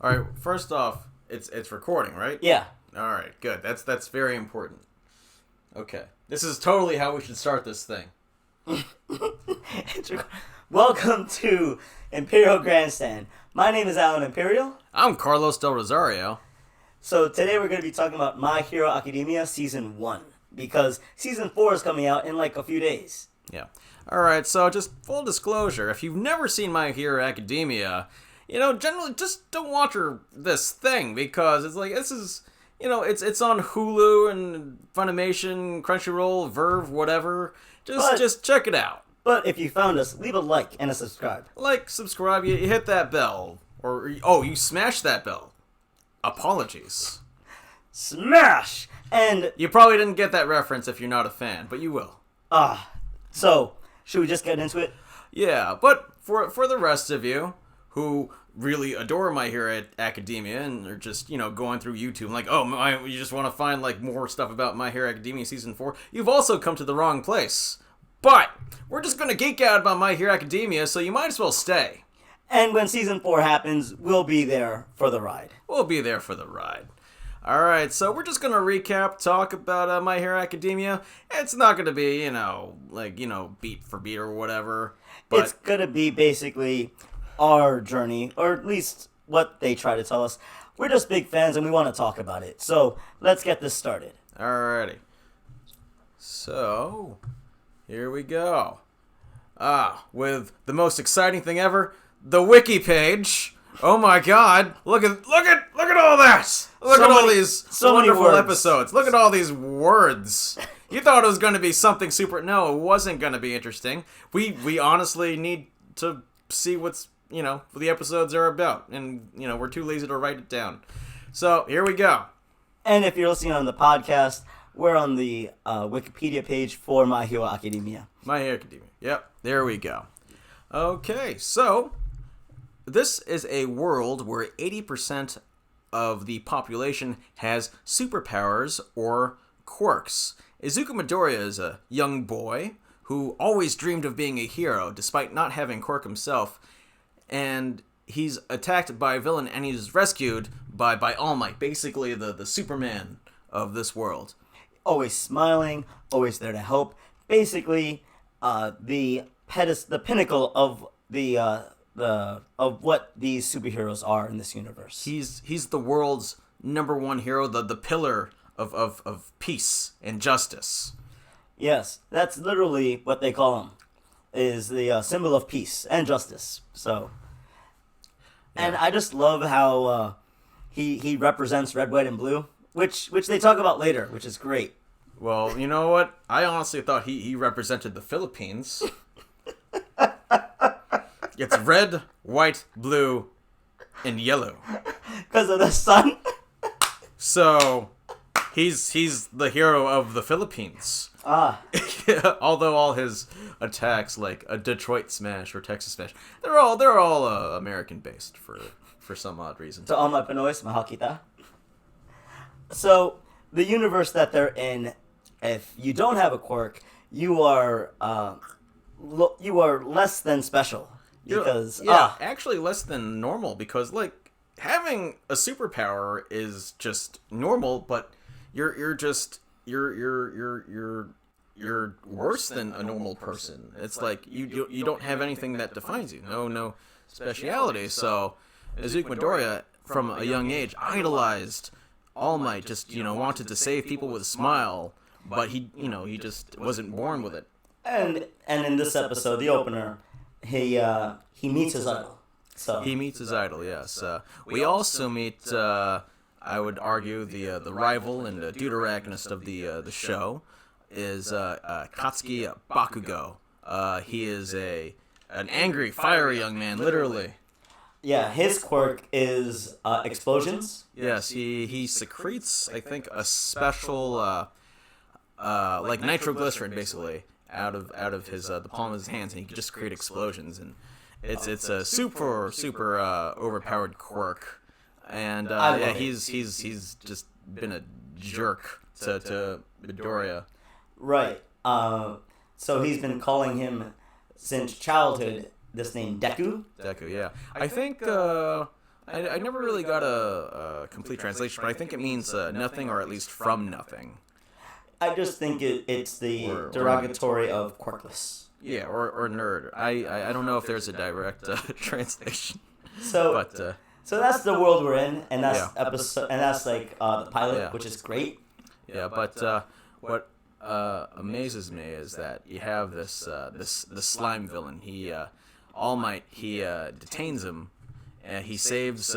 All right. First off, it's recording, right? Yeah. All right. Good. That's very important. Okay. This is totally how we should start this thing. Welcome to Imperial Grandstand. My name is Alan Imperial. I'm Carlos Del Rosario. So today we're going to be talking about My Hero Academia Season 1. Because Season 4 is coming out in like a few days. Yeah. All right. So just full disclosure, if you've never seen My Hero Academia, generally just don't watch this thing because it's like this is. It's on Hulu and Funimation, Crunchyroll, Verve, whatever. Just check it out. But if you found us, leave a like and a subscribe. Like, subscribe, you hit that bell. Or, you smash that bell. Apologies. Smash! And... You probably didn't get that reference if you're not a fan, but you will. So, should we just get into it? Yeah, but for the rest of you who really adore My Hero Academia and are just, going through YouTube like, you just want to find, more stuff about My Hero Academia Season 4, you've also come to the wrong place. But we're just going to geek out about My Hero Academia, so you might as well stay. And when Season 4 happens, we'll be there for the ride. We'll be there for the ride. Alright, so we're just going to recap, talk about My Hero Academia. It's not going to be, beat for beat or whatever. But it's going to be basically our journey, or at least what they try to tell us. We're just big fans and we want to talk about it. So let's get this started. Alrighty. So, here we go. With the most exciting thing ever, the wiki page. Oh my god. Look at all that. Look at all these wonderful episodes. Look at all these words. You thought it was going to be something super... No, it wasn't going to be interesting. We honestly need to see what the episodes are about. And, we're too lazy to write it down. So, here we go. And if you're listening on the podcast, we're on the Wikipedia page for My Hero Academia. My Hero Academia. Yep, there we go. Okay, so this is a world where 80% of the population has superpowers or quirks. Izuku Midoriya is a young boy who always dreamed of being a hero despite not having quirk himself, and he's attacked by a villain and he's rescued by All Might, basically the Superman of this world. Always smiling, always there to help. Basically, the pinnacle of of what these superheroes are in this universe. He's the world's number one hero, the pillar of peace and justice. Yes, that's literally what they call him. Is the symbol of peace and justice. So, yeah. And I just love how he represents red, white, and blue, which they talk about later, which is great. Well, you know what? I honestly thought he represented the Philippines. It's red, white, blue, and yellow. Because of the sun? So, he's the hero of the Philippines. Although all his attacks, like a Detroit Smash or Texas Smash, they're all American based for some odd reason. To all my Pinoys, mahal kita. So, the universe that they're in, if you don't have a quirk, you are less than special. Because actually less than normal, because having a superpower is just normal, but you're worse than a normal person. It's like you don't have anything that defines you. No speciality. So Izuku Midoriya from a young age idolized All Might, just wanted to save people with a smile, but he just wasn't born with it. And in this episode, the opener, he meets his idol. So he meets his idol, yes. We also meet, I would argue, the rival and the deuteragonist of the show is Katsuki Bakugo. He is an angry, fiery young man, literally. Yeah, his quirk is explosions. Yes, he secretes, I think, a special nitroglycerin, basically, out of his the palm of his hands, and he can just create explosions, and it's a super overpowered quirk, and he's just been a jerk to Midoriya. Right. So he's been calling him since childhood this name Deku. Deku, yeah. I think I never really got a complete translation, but I think it means nothing, or at least from nothing. I just think it's the derogatory of quirkless. Yeah, or nerd. I don't know if there's a direct translation. So that's the world we're in, and that's Yeah. episode, and that's like the pilot, Yeah. which is great. Yeah, but what amazes me is that you have this slime villain. All Might detains him, and he saves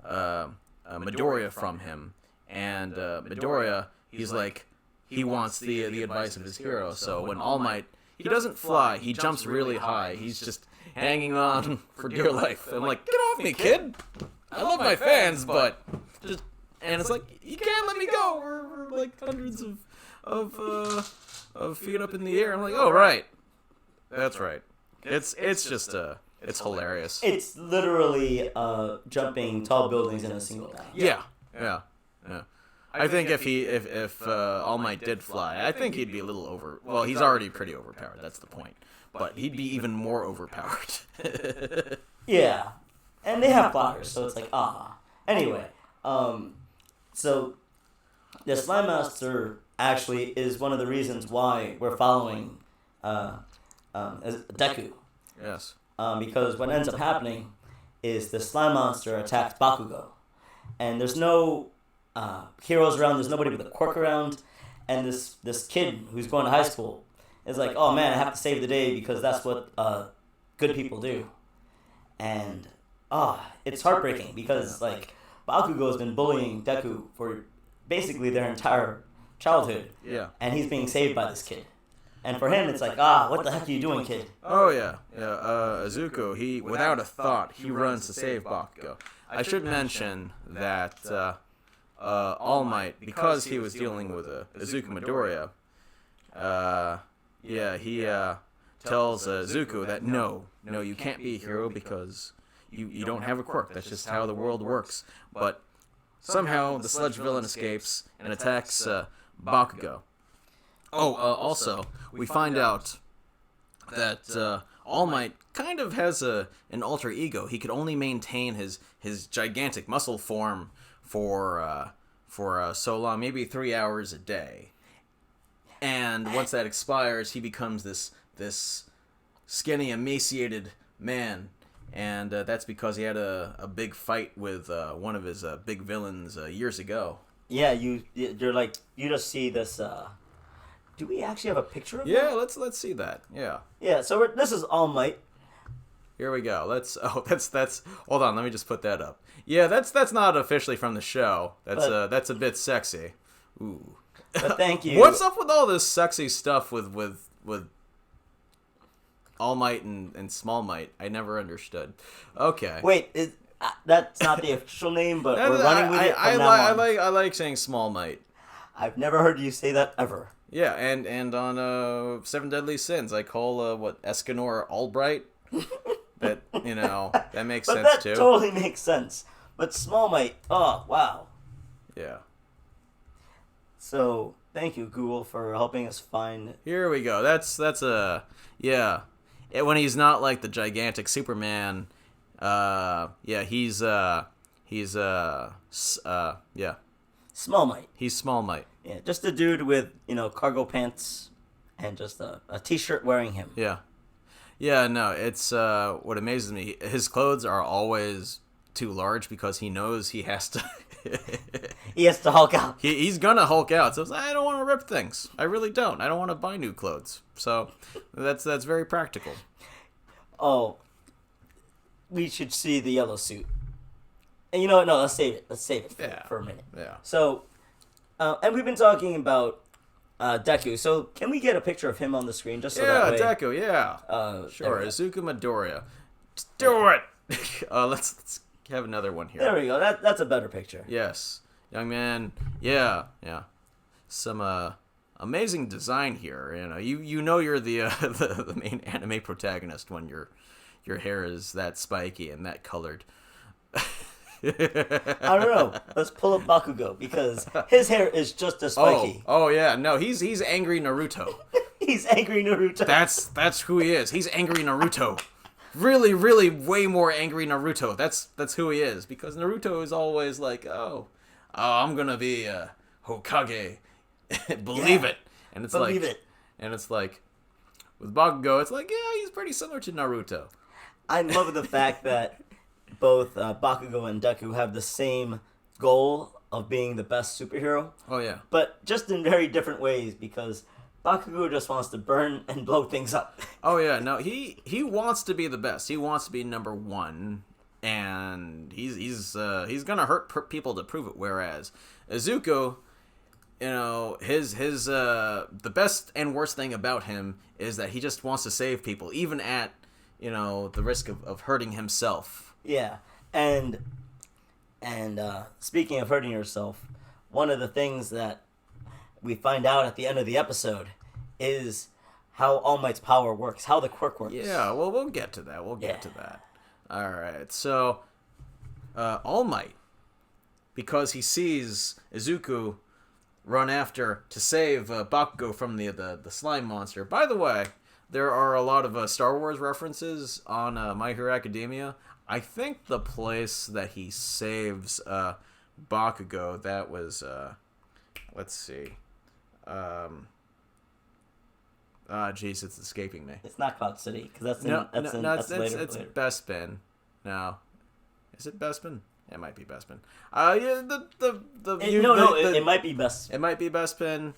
Midoriya from him, and Midoriya, he's like, he wants the advice of his hero. So when All Might, he doesn't fly, he jumps really high. He's just hanging on for dear life. I'm like, get off me, kid! I love my fans, but just, and it's like, you can't let me go. We're like hundreds of feet up in the air. I'm like, oh right, that's right. It's just it's hilarious. It's literally jumping tall buildings in a single bound. Yeah. I think if All Might did fly, I think he'd be a little over. Well, he's already pretty overpowered. That's the point. But he'd be even more overpowered. Yeah, and they have plotters, so it's like Anyway, so the Slime Master actually is one of the reasons why we're following Deku. Yes. Because what ends up happening is the Slime Monster attacks Bakugo, and there's no heroes around. There's nobody with a quirk around, and this kid who's going to high school is like, oh man, I have to save the day because that's what good people do, and it's heartbreaking because like Bakugo has been bullying Deku for basically their entire childhood, and he's being saved by this kid. And for him, it's like, what the heck are you doing, kid? Oh, yeah. Izuku, he, without a thought, he runs to save Bakugo. I should mention that All Might, because he was dealing with Izuku Midoriya, he tells Izuku that, no, you can't be a hero because you don't have a quirk. That's just how the world works. But somehow the sludge villain escapes and attacks Bakugo. Also, we find out that All Might kind of has an alter ego. He could only maintain his gigantic muscle form for so long, maybe 3 hours a day. And once that expires, he becomes this skinny, emaciated man. And that's because he had a big fight with one of his big villains years ago. Yeah, you're like, you just see this. Do we actually have a picture of Yeah, that? let's see that. Yeah. Yeah, so this is All Might. Here we go. That's hold on, let me just put that up. Yeah, that's not officially from the show. That's a bit sexy. Ooh. But thank you. What's up with all this sexy stuff with All Might and Small Might? I never understood. Okay. Wait, that's not the official name, but we're running with it from now on. I like saying Small Might. I've never heard you say that ever. Yeah, and on Seven Deadly Sins, I call Escanor Albright. That that makes sense that too. Totally makes sense. But Small Might, oh wow. Yeah. So thank you, Google, for helping us find. Here we go. That's when he's not like the gigantic Superman. He's Small Might. He's Small Might. Yeah, just a dude with cargo pants and just a t-shirt wearing him. Yeah, no, it's what amazes me. His clothes are always too large because he knows he has to. He has to Hulk out. He's gonna Hulk out. So I don't want to rip things. I really don't. I don't want to buy new clothes. So that's very practical. Oh, we should see the yellow suit. And you know what? No, let's save it. Let's save it for a minute. Yeah. So, and we've been talking about Deku. So can we get a picture of him on the screen just so that way? Deku. Yeah. Sure. Izuku Midoriya. Just do it. Let's have another one here. There we go. That's a better picture. Yes, young man. Yeah. Some amazing design here. You know you're the main anime protagonist when your hair is that spiky and that colored. I don't know. Let's pull up Bakugo because his hair is just as spiky. Oh yeah. No, he's angry Naruto. He's angry Naruto. That's who he is. He's angry Naruto. really, really way more angry Naruto. That's who he is, because Naruto is always like, oh, I'm gonna be a Hokage, believe it, and it's Believe like, it. and it's like, with Bakugo, it's like, yeah, he's pretty similar to Naruto. I love the fact that both Bakugo and Deku have the same goal of being the best superhero, Oh yeah, but just in very different ways, because Bakugo just wants to burn and blow things up. oh yeah. No, he wants to be the best. He wants to be number one, and he's gonna hurt people to prove it. Whereas Izuku, his the best and worst thing about him is that he just wants to save people, even at the risk of hurting himself. Yeah, and speaking of hurting yourself, one of the things that we find out at the end of the episode is how All Might's power works, how the quirk works. Yeah, well, we'll get to that. All right, so All Might, because he sees Izuku run after to save Bakugo from the slime monster. By the way, there are a lot of Star Wars references on My Hero Academia. I think the place that he saves Bakugo, that was, let's see. Jeez, it's escaping me. It's not Cloud City, because that's later. It's Bespin. No. Is it Bespin? It might be Bespin. Yeah, it might be Bespin. It might be Bespin.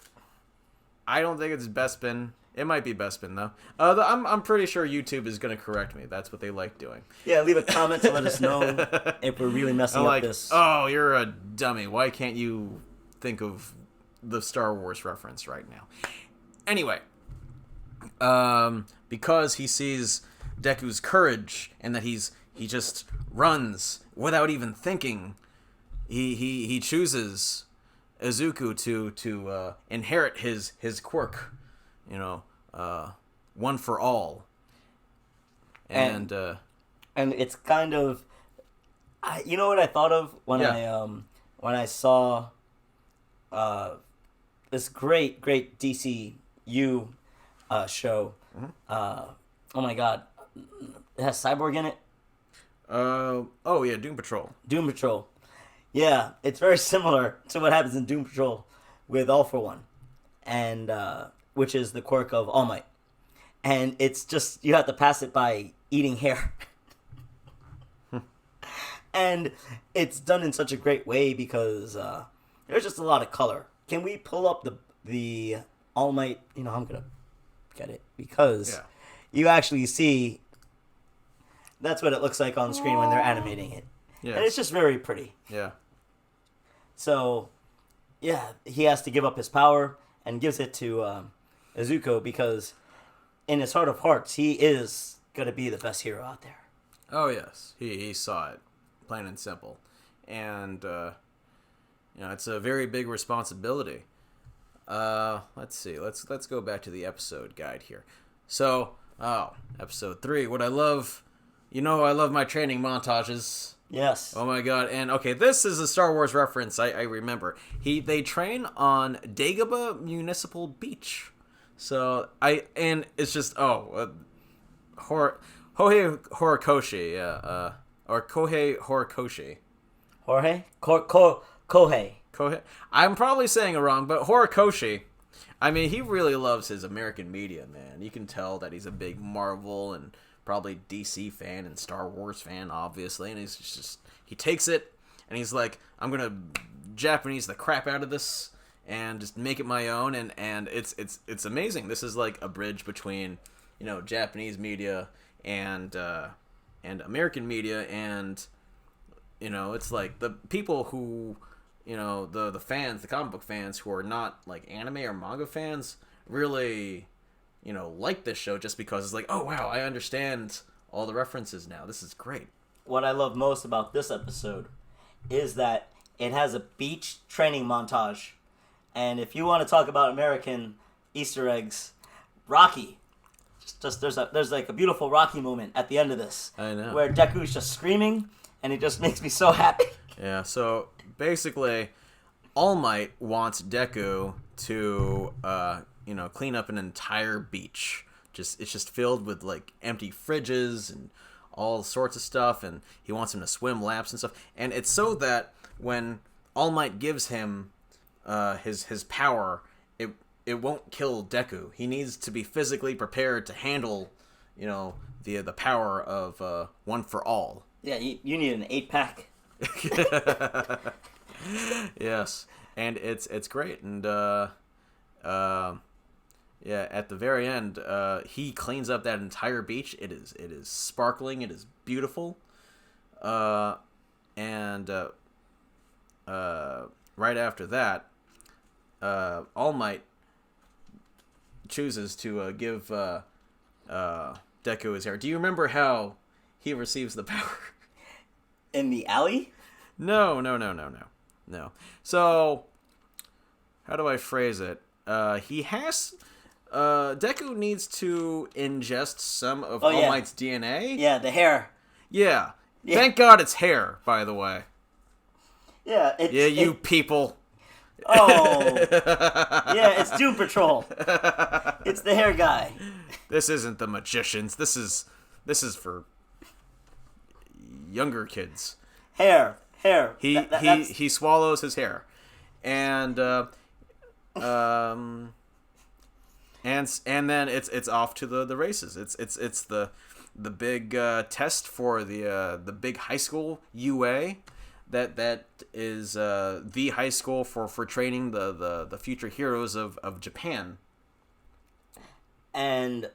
I don't think it's Bespin. It might be Bespin though. I'm pretty sure YouTube is gonna correct me. That's what they like doing. Yeah, leave a comment to let us know if we're really messing up this. Oh, you're a dummy. Why can't you think of the Star Wars reference right now? Anyway, because he sees Deku's courage and that he just runs without even thinking, he chooses Izuku to inherit his quirk, one for all, and it's kind of, you know what I thought of when I saw this great DCU show. Mm-hmm. Oh my god, it has Cyborg in it. Oh yeah, Doom Patrol. Doom Patrol. Yeah, it's very similar to what happens in Doom Patrol with All for One, and which is the quirk of All Might. And it's just, you have to pass it by eating hair. And it's done in such a great way because there's just a lot of color. Can we pull up the All Might? I'm gonna get it because you actually see that's what it looks like on screen when they're animating it. Yeah. And it's just very pretty. Yeah. So, yeah, he has to give up his power and gives it to Izuku because in his heart of hearts, he is going to be the best hero out there. Oh, yes. He saw it, plain and simple. And, it's a very big responsibility. Let's see. Let's go back to the episode guide here. So, episode 3. What I love, I love my training montages. Yes. Oh my god. And okay, this is a Star Wars reference. I remember. They train on Dagobah Municipal Beach. So it's just Hohei Horikoshi, or Kohei Horikoshi. Kohei. I'm probably saying it wrong, but Horikoshi. I mean, he really loves his American media, man. You can tell that he's a big Marvel and probably DC fan and Star Wars fan, obviously, and he takes it and he's like, I'm gonna Japanese the crap out of this and just make it my own, and it's amazing. This is like a bridge between Japanese media and American media, and it's like the people who the fans, the comic book fans who are not like anime or manga fans really like this show just because it's like, oh wow, I understand all the references now. This is great. What I love most about this episode is that it has a beach training montage. And if you want to talk about American Easter eggs, Rocky. Just there's like a beautiful Rocky moment at the end of this. I know. Where Deku's just screaming, and it just makes me so happy. Yeah, so basically All Might wants Deku to clean up an entire beach it's just filled with like empty fridges and all sorts of stuff, and he wants him to swim laps and stuff. And it's so that when All Might gives him his power, it won't kill Deku. He needs to be physically prepared to handle, the power of One for All. Yeah, you need an 8-pack. Yes, and it's great, and at the very end, he cleans up that entire beach. It is sparkling. It is beautiful, and right after that, All Might chooses to give Deku his hair. Do you remember how he receives the power? In the alley? No. So, how do I phrase it? Deku needs to ingest some of All Might's DNA. Yeah, the hair. Yeah. Thank God it's hair, by the way. Yeah, people. Oh. Yeah, it's Doom Patrol. It's the hair guy. This isn't the magicians. This is for younger kids. Hair. He swallows his hair, and then it's off to the races. It's the big test for the big high school UA that is the high school for training the future heroes of Japan. And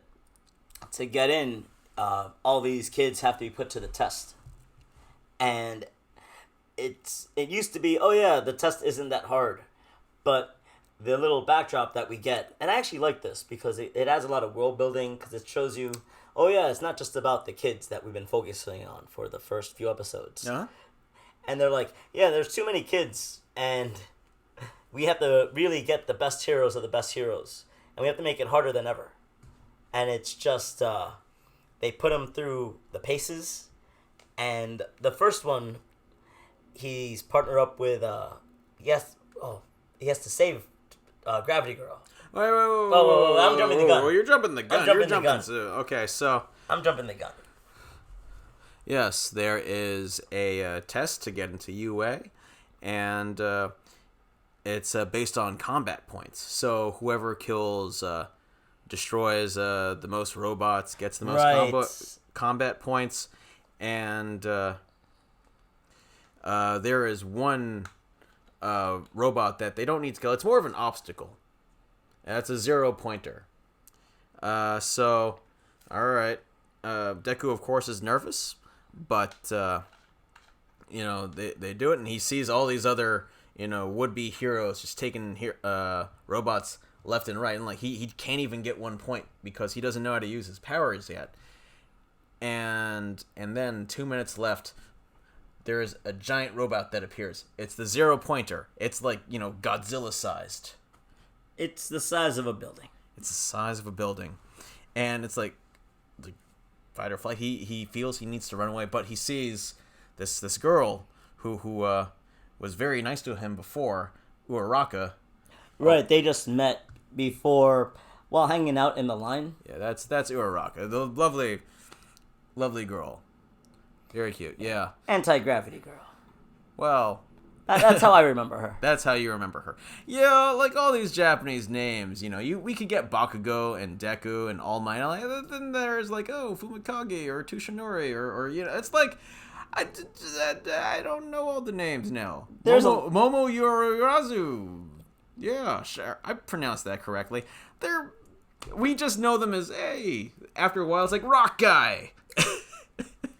to get in, all these kids have to be put to the test. And it used to be, the test isn't that hard. But the little backdrop that we get, and I actually like this because it adds a lot of world building, because it shows you, it's not just about the kids that we've been focusing on for the first few episodes. Uh-huh. And they're like, there's too many kids, and we have to really get the best heroes of the best heroes. And we have to make it harder than ever. And it's just, they put them through the paces. And the first one, he's partnered up with, he has to save Gravity Girl. Wait, I'm jumping the gun. You're jumping the gun. Okay, so... I'm jumping the gun. Yes, there is a test to get into UA, and it's based on combat points. So whoever destroys the most robots gets the most combat points, and there is one robot that they don't need to kill. It's more of an obstacle. That's a 0-pointer. So, alright. Deku, of course, is nervous, but, they do it, and he sees all these other, would-be heroes just taking robots left and right, and, he can't even get 1 point because he doesn't know how to use his powers yet. And then 2 minutes left, there's a giant robot that appears. It's the 0-pointer. It's Godzilla-sized. It's the size of a building. It's the size of a building. And it's like fight or flight. He feels he needs to run away, but he sees this girl who was very nice to him before, Uraraka. Right, they just met before while hanging out in the line. Yeah, that's Uraraka. The lovely girl. Very cute, yeah. Anti-gravity girl. Well... That's how I remember her. That's how you remember her. Yeah, like all these Japanese names, we could get Bakugo and Deku and All Might. Then there's Fumikage or Tushinori or it's like I don't know all the names now. There's Momo Yurazu. Yeah, sure. I pronounced that correctly. We just know them as after a while it's like Rock Guy.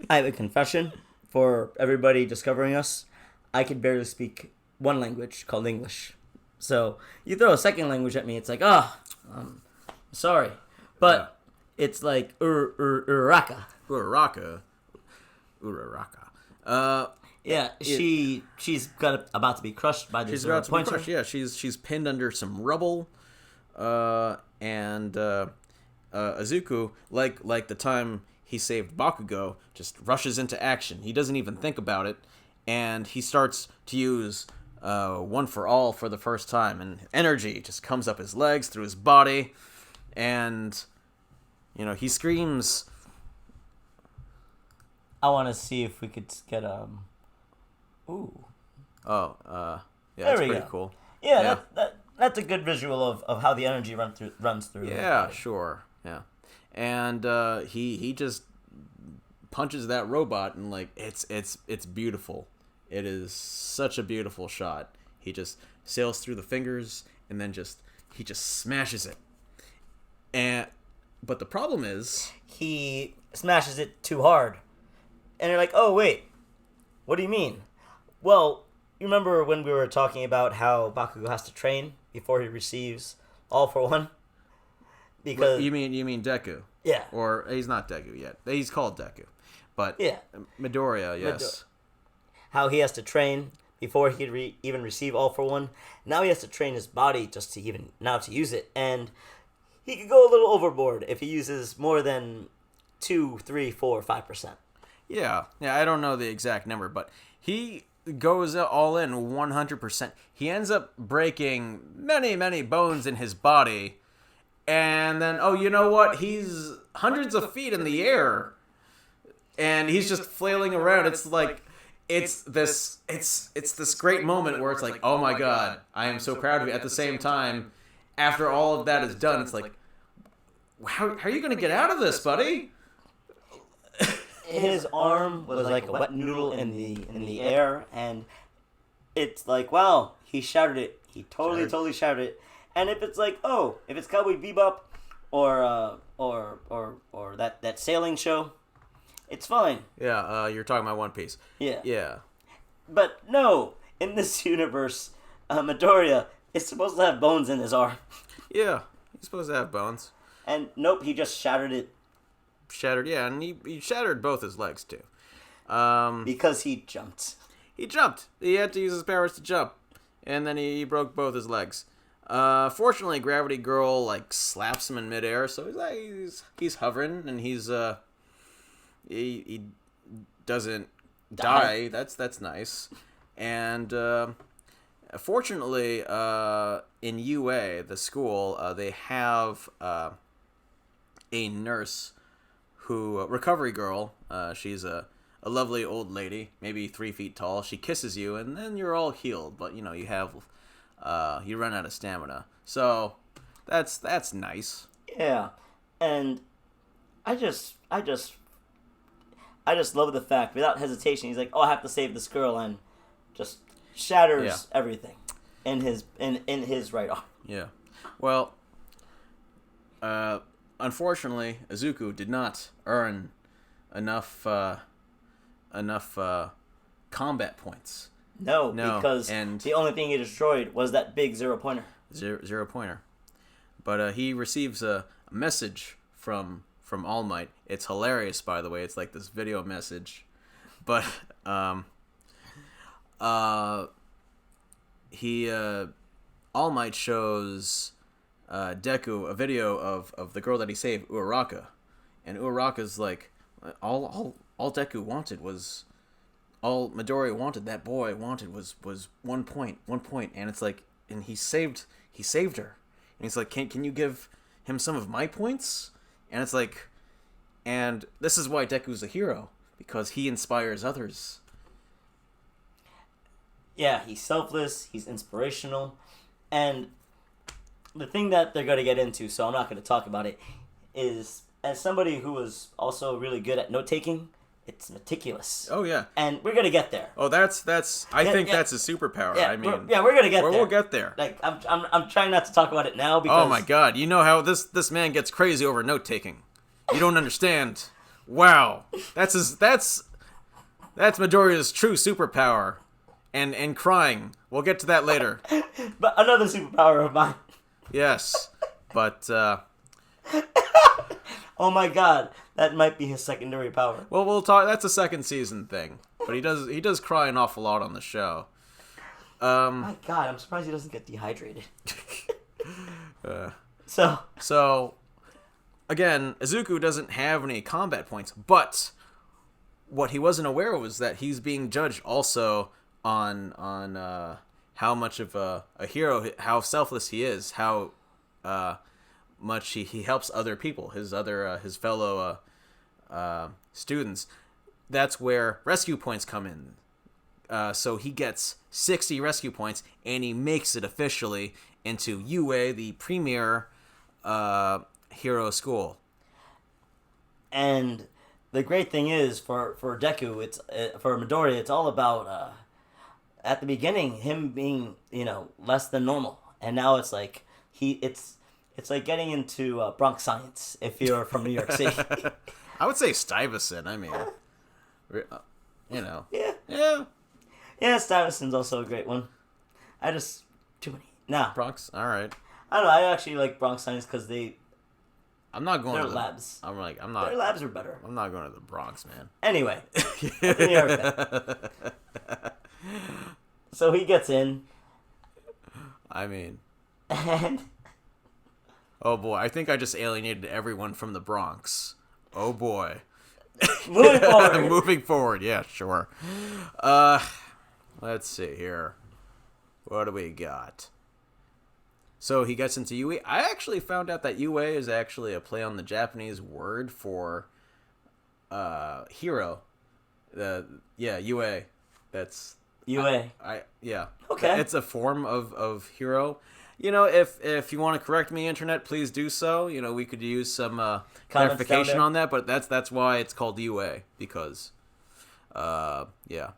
I have a confession for everybody discovering us. I could barely speak one language called English. So you throw a second language at me, it's like, I'm sorry. But it's like Uraraka. Uraraka. Yeah, she's about to be crushed by this pointer. Yeah, she's pinned under some rubble. And Izuku, like the time he saved Bakugo, just rushes into action. He doesn't even think about it. And he starts to use One for All for the first time. And energy just comes up his legs, through his body. And, He screams. I want to see if we could get Ooh. Oh, yeah, There that's we pretty go. cool. Yeah, that's a good visual of how the energy runs through. Yeah, sure. Yeah, and he just punches that robot, and like it's beautiful. It is such a beautiful shot. He just sails through the fingers, and then he just smashes it. But the problem is he smashes it too hard, and you're like, oh wait, what do you mean? Well, you remember when we were talking about how Bakugo has to train before he receives All for One? Because you mean Deku? Yeah. Or he's not Deku yet. He's called Deku, but yeah, Midoriya, yes. How he has to train before he could even receive All for One. Now he has to train his body just to to use it, and he could go a little overboard if he uses more than 2, 3, 4, 5%. Yeah. I don't know the exact number, but he goes all in 100%. He ends up breaking many bones in his body, and then you know what? He's hundreds of feet in the air, and he's just flailing around. It's like it's this great moment where it's like, oh my god, I am so proud of you. At the same time, after all of that is done, it's like, how are you going to get out of this, buddy? His arm was like a wet noodle in the air, and it's like, wow, he shattered it. He totally shattered it. And if it's like, if it's Cowboy Bebop or that sailing show, it's fine. Yeah, you're talking about One Piece. Yeah. But no, in this universe, Midoriya is supposed to have bones in his arm. Yeah, he's supposed to have bones. And nope, he just shattered it. And he shattered both his legs too. Because he jumped. He had to use his powers to jump, and then he broke both his legs. Fortunately, Gravity Girl slaps him in midair, so he's hovering, and he doesn't die. That's nice. And fortunately, in UA, the school, they have a nurse who, recovery girl, she's a lovely old lady, maybe 3 feet tall. She kisses you, and then you're all healed. But you you run out of stamina. So that's nice. Yeah, and I just love the fact, without hesitation, he's like, I have to save this girl, and just shatters everything in his right arm. Yeah, well, unfortunately, Izuku did not earn enough combat points. No, because the only thing he destroyed was that big zero-pointer. Zero-pointer. But he receives a message from All Might. It's hilarious, by the way. It's like this video message. But All Might shows Deku a video of the girl that he saved, Uraraka. And Uraraka's like, all Deku wanted was, all Midoriya wanted, that boy wanted was 1 point, and it's like, and he saved her, and he's like, can you give him some of my points? And it's like, and this is why Deku's a hero, because he inspires others. Yeah, he's selfless, he's inspirational, and the thing that they're going to get into, so I'm not going to talk about it, is, as somebody who was also really good at note-taking, it's meticulous. Oh, yeah. And we're going to get there. Oh, I think that's a superpower. Yeah, I mean, we're going to get there. We'll get there. Like, I'm trying not to talk about it now because... Oh, my God. You know how this man gets crazy over note-taking. You don't understand. Wow. That's Midoriya's true superpower. And crying. We'll get to that later. But another superpower of mine. Yes. But, oh my god, that might be his secondary power. Well, we'll talk. That's a second season thing, but he does cry an awful lot on the show. My god, I'm surprised he doesn't get dehydrated. So again, Izuku doesn't have any combat points, but what he wasn't aware of was that he's being judged also on how much of a hero, how selfless he is, how much he helps other people, his fellow students. That's where rescue points come in. So he gets 60 rescue points, and he makes it officially into UA, the premier hero school. And the great thing is for Deku, it's for Midori, it's all about at the beginning him being less than normal, and now it's like it's like getting into Bronx Science if you're from New York City. I would say Stuyvesant. I mean, Yeah, Stuyvesant's also a great one. I just too many. Nah, Bronx. All right. I don't know. I actually like Bronx Science because I'm not going their to the labs. I'm not. Their labs are better. I'm not going to the Bronx, man. Anyway, New York. So he gets in. I mean, and oh boy, I think I just alienated everyone from the Bronx. Oh boy. moving forward. Moving forward, yeah, sure. Let's see here. What do we got? So he gets into UA. I actually found out that UA is actually a play on the Japanese word for hero. UA. That's UA. Yeah. Okay. It's a form of hero. If you want to correct me, internet, please do so. We could use some clarification on that, but that's why it's called UA, because yeah.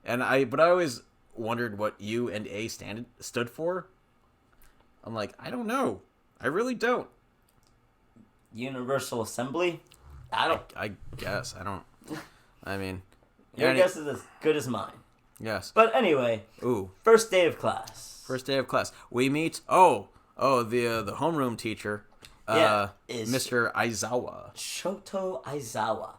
But I always wondered what U and A stood for. I'm like, I don't know. I really don't. Universal Assembly? I guess. I don't. I mean, your guess is as good as mine. Yes. But anyway. Ooh. First day of class. We meet. The homeroom teacher. Is Mr. Aizawa. Shoto Aizawa.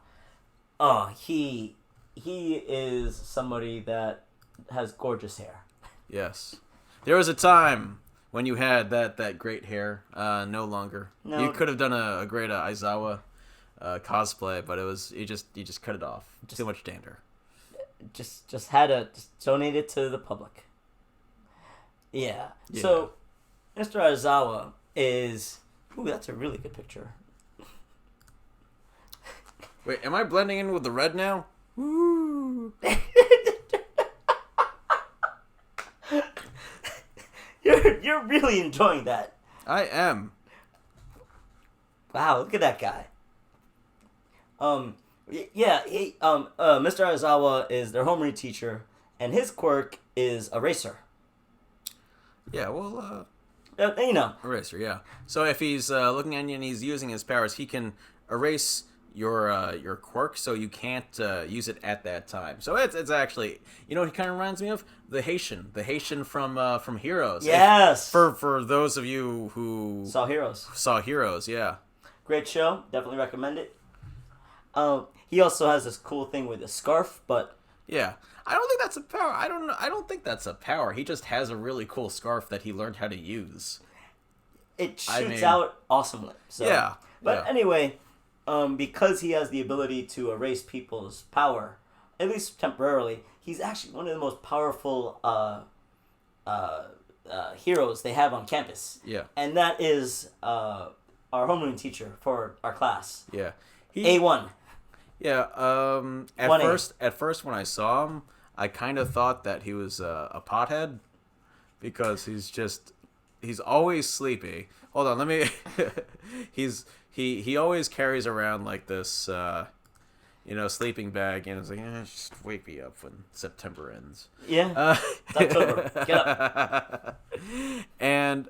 Oh, he is somebody that has gorgeous hair. Yes. There was a time when you had that great hair. No longer. No. You could have done a great Aizawa cosplay, but you just cut it off. Too much dander. Just had to donate it to the public. Yeah. So, Mr. Aizawa is... Ooh, that's a really good picture. Wait, am I blending in with the red now? Woo! You're really enjoying that. I am. Wow, look at that guy. Mr. Aizawa is their homeroom teacher, and his quirk is eraser. Yeah, well, eraser, yeah. So if he's looking at you and he's using his powers, he can erase your quirk, so you can't use it at that time. So it's actually, what he kind of reminds me of? The Haitian from Heroes. Yes. For those of you who saw Heroes, yeah. Great show, definitely recommend it. He also has this cool thing with a scarf, but yeah, I don't think that's a power. I don't think that's a power. He just has a really cool scarf that he learned how to use. It shoots out awesomely. So. Yeah. But anyway, because he has the ability to erase people's power, at least temporarily, he's actually one of the most powerful heroes they have on campus. Yeah. And that is our homeroom teacher for our class. Yeah. A1. Yeah. At first when I saw him, I kind of thought that he was a pothead, because he's always sleepy. Hold on, let me. He always carries around like this, sleeping bag, and it's like, just wake me up when September ends. Yeah. It's October. Get up. And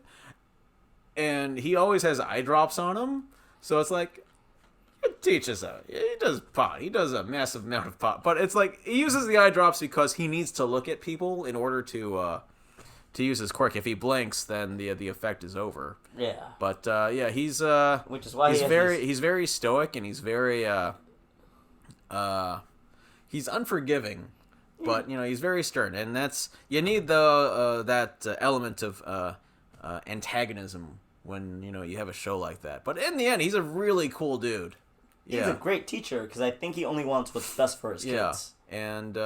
he always has eye drops on him, so it's like, he does pot. He does a massive amount of pot, but it's like he uses the eye drops because he needs to look at people in order to use his quirk. If he blinks, then the effect is over. Yeah. But he's which is why he's very stoic, and he's very he's unforgiving, but he's very stern, and you need that element of antagonism when you have a show like that. But in the end, he's a really cool dude. He's a great teacher, because I think he only wants what's best for his kids. And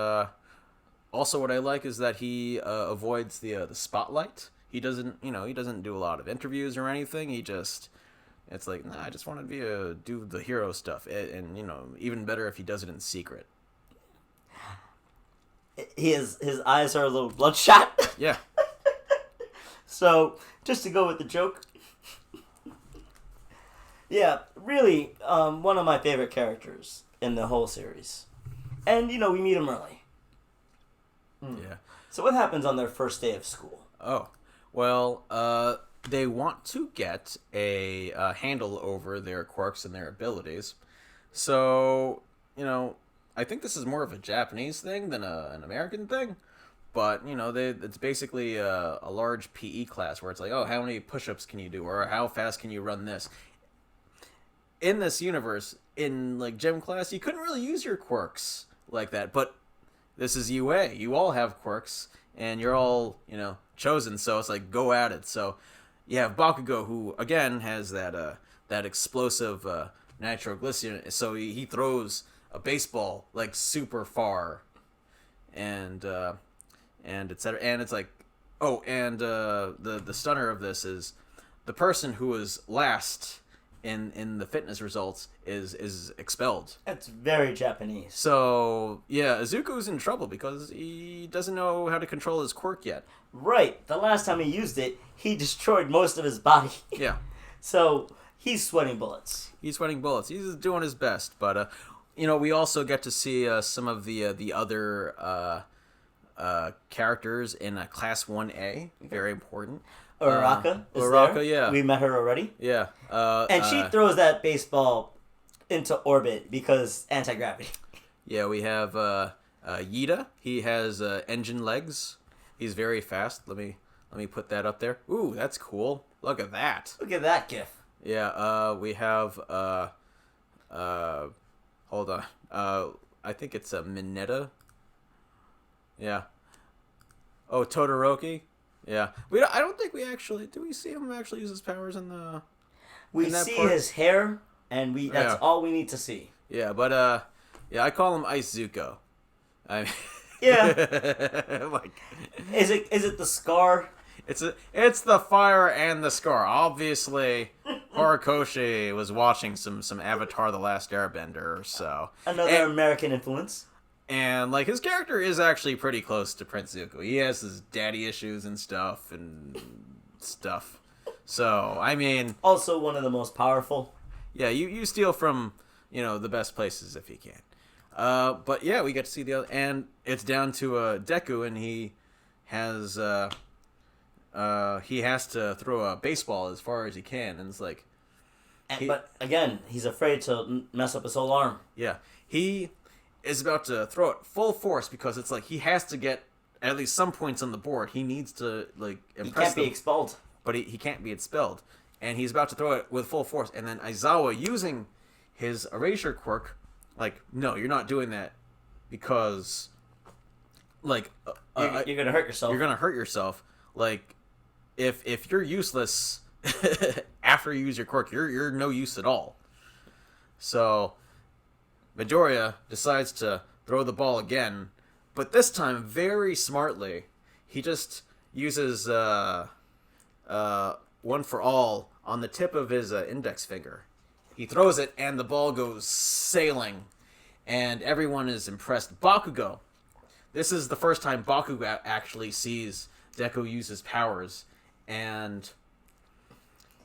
also what I like is that he avoids the spotlight. He doesn't do a lot of interviews or anything. He just It's like, nah, I just want to do the hero stuff, and even better if he does it in secret. His eyes are a little bloodshot. Yeah. So, just to go with the joke. Yeah, really, one of my favorite characters in the whole series. And, we meet him early. Yeah. So what happens on their first day of school? Oh, well, they want to get a handle over their quirks and their abilities. So, I think this is more of a Japanese thing than an American thing. But, it's basically a large PE class where it's like, oh, how many push-ups can you do? Or how fast can you run this? In this universe, in, like, gym class, you couldn't really use your quirks like that. But this is UA. You all have quirks, and you're all, chosen. So it's like, go at it. So you have Bakugo, who, again, has that explosive nitroglycerin. So he throws a baseball, like, super far. And etc. And it's like, oh, and the stunner of this is the person who is last in the fitness results is expelled. That's very Japanese. So yeah, Izuku's in trouble because he doesn't know how to control his quirk yet. Right. The last time he used it, he destroyed most of his body. Yeah. So he's sweating bullets. He's doing his best, but we also get to see some of the other characters in Class 1A. Very important. Uraraka is Uraraka, there. yeah. We met her already. Yeah. And she throws that baseball into orbit because anti-gravity. Yeah, we have Yida. He has engine legs. He's very fast. Let me put that up there. Ooh, that's cool. Look at that. Look at that gif. Yeah, we have hold on. I think it's a Mineta. Yeah. Oh, Todoroki. Yeah. I don't think we actually... Do we see him actually use his powers in the... We see his hair, and that's all we need to see. Yeah, but, I call him Ice Zuko. Yeah. Like... Is it the scar? It's the fire and the scar. Obviously, Horikoshi was watching some Avatar: The Last Airbender, so... Another American influence. And, like, his character is actually pretty close to Prince Zuko. He has his daddy issues and stuff. So, I mean... Also one of the most powerful. Yeah, you steal from, the best places if you can. But, yeah, we get to see the other... And it's down to Deku, and he has to throw a baseball as far as he can. And it's like... But, again, he's afraid to mess up his whole arm. Yeah, he... is about to throw it full force because it's like he has to get at least some points on the board. He needs to, like, impress He can't them, be expelled. but he can't be expelled. And he's about to throw it with full force. And then Aizawa, using his erasure quirk, like, no, you're not doing that because, like... you're going to hurt yourself. You're going to hurt yourself. Like, if you're useless after you use your quirk, you're no use at all. So... Midoriya decides to throw the ball again, but this time very smartly. He just uses one for all on the tip of his index finger. He throws it, and the ball goes sailing, and everyone is impressed. Bakugo. This is the first time Bakugo actually sees Deku use his powers, and